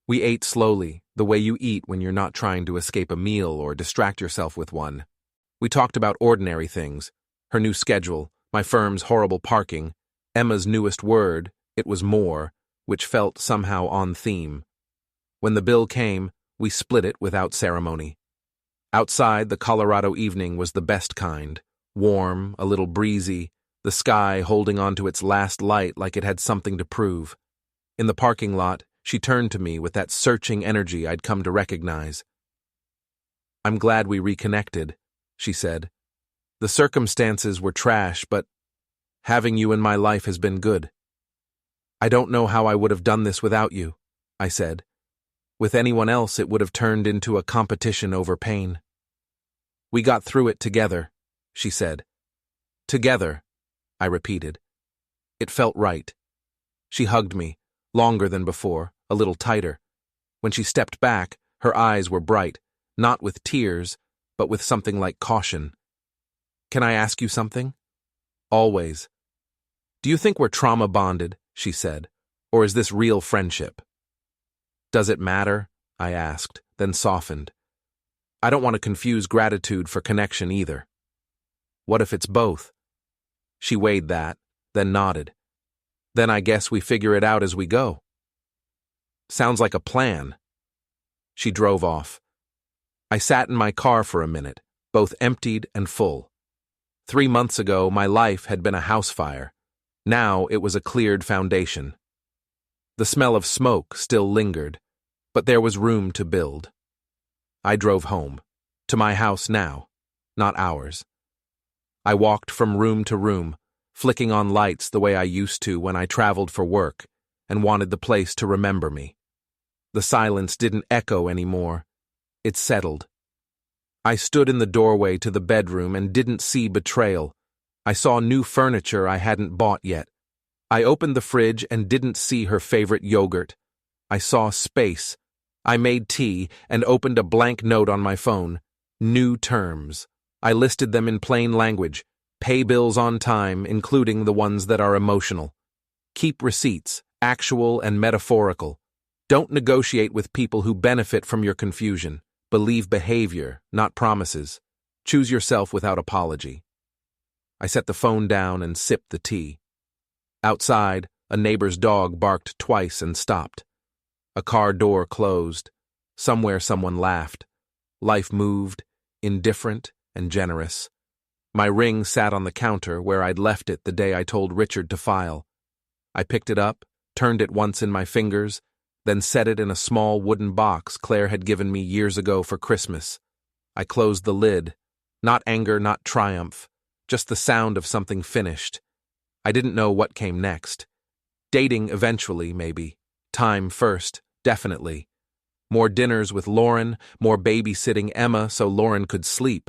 We ate slowly, the way you eat when you're not trying to escape a meal or distract yourself with one. We talked about ordinary things, her new schedule, my firm's horrible parking, Emma's newest word, it was more, which felt somehow on theme. When the bill came, we split it without ceremony. Outside, the Colorado evening was the best kind, warm, a little breezy, the sky holding on to its last light like it had something to prove. In the parking lot, she turned to me with that searching energy I'd come to recognize. "I'm glad we reconnected," she said. "The circumstances were trash, but having you in my life has been good." "I don't know how I would have done this without you," I said. "With anyone else, it would have turned into a competition over pain." "We got through it together," she said. "Together," I repeated. It felt right. She hugged me, longer than before, a little tighter. When she stepped back, her eyes were bright, not with tears, but with something like caution. "Can I ask you something?" "Always." "Do you think we're trauma bonded," she said, "or is this real friendship?" "Does it matter?" I asked, then softened. "I don't want to confuse gratitude for connection either." "What if it's both?" She weighed that, then nodded. "Then I guess we figure it out as we go." "Sounds like a plan." She drove off. I sat in my car for a minute, both emptied and full. 3 months ago, my life had been a house fire. Now it was a cleared foundation. The smell of smoke still lingered, but there was room to build. I drove home, to my house now, not ours. I walked from room to room, flicking on lights the way I used to when I traveled for work and wanted the place to remember me. The silence didn't echo anymore. It settled. I stood in the doorway to the bedroom and didn't see betrayal. I saw new furniture I hadn't bought yet. I opened the fridge and didn't see her favorite yogurt. I saw space. I made tea and opened a blank note on my phone. New terms. I listed them in plain language. Pay bills on time, including the ones that are emotional. Keep receipts, actual and metaphorical. Don't negotiate with people who benefit from your confusion. Believe behavior, not promises. Choose yourself without apology. I set the phone down and sipped the tea. Outside, a neighbor's dog barked twice and stopped. A car door closed. Somewhere someone laughed. Life moved, indifferent and generous. My ring sat on the counter where I'd left it the day I told Richard to file. I picked it up, turned it once in my fingers, then set it in a small wooden box Claire had given me years ago for Christmas. I closed the lid. Not anger, not triumph, just the sound of something finished. I didn't know what came next. Dating eventually, maybe. Time first, definitely. More dinners with Lauren, more babysitting Emma so Lauren could sleep.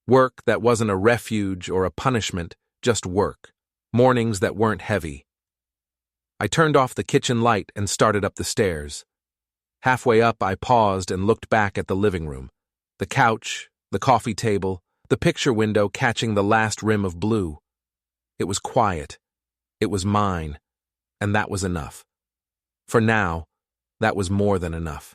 Work that wasn't a refuge or a punishment, just work. Mornings that weren't heavy. I turned off the kitchen light and started up the stairs. Halfway up, I paused and looked back at the living room. The couch, the coffee table, the picture window catching the last rim of blue. It was quiet. It was mine. And that was enough. For now, that was more than enough.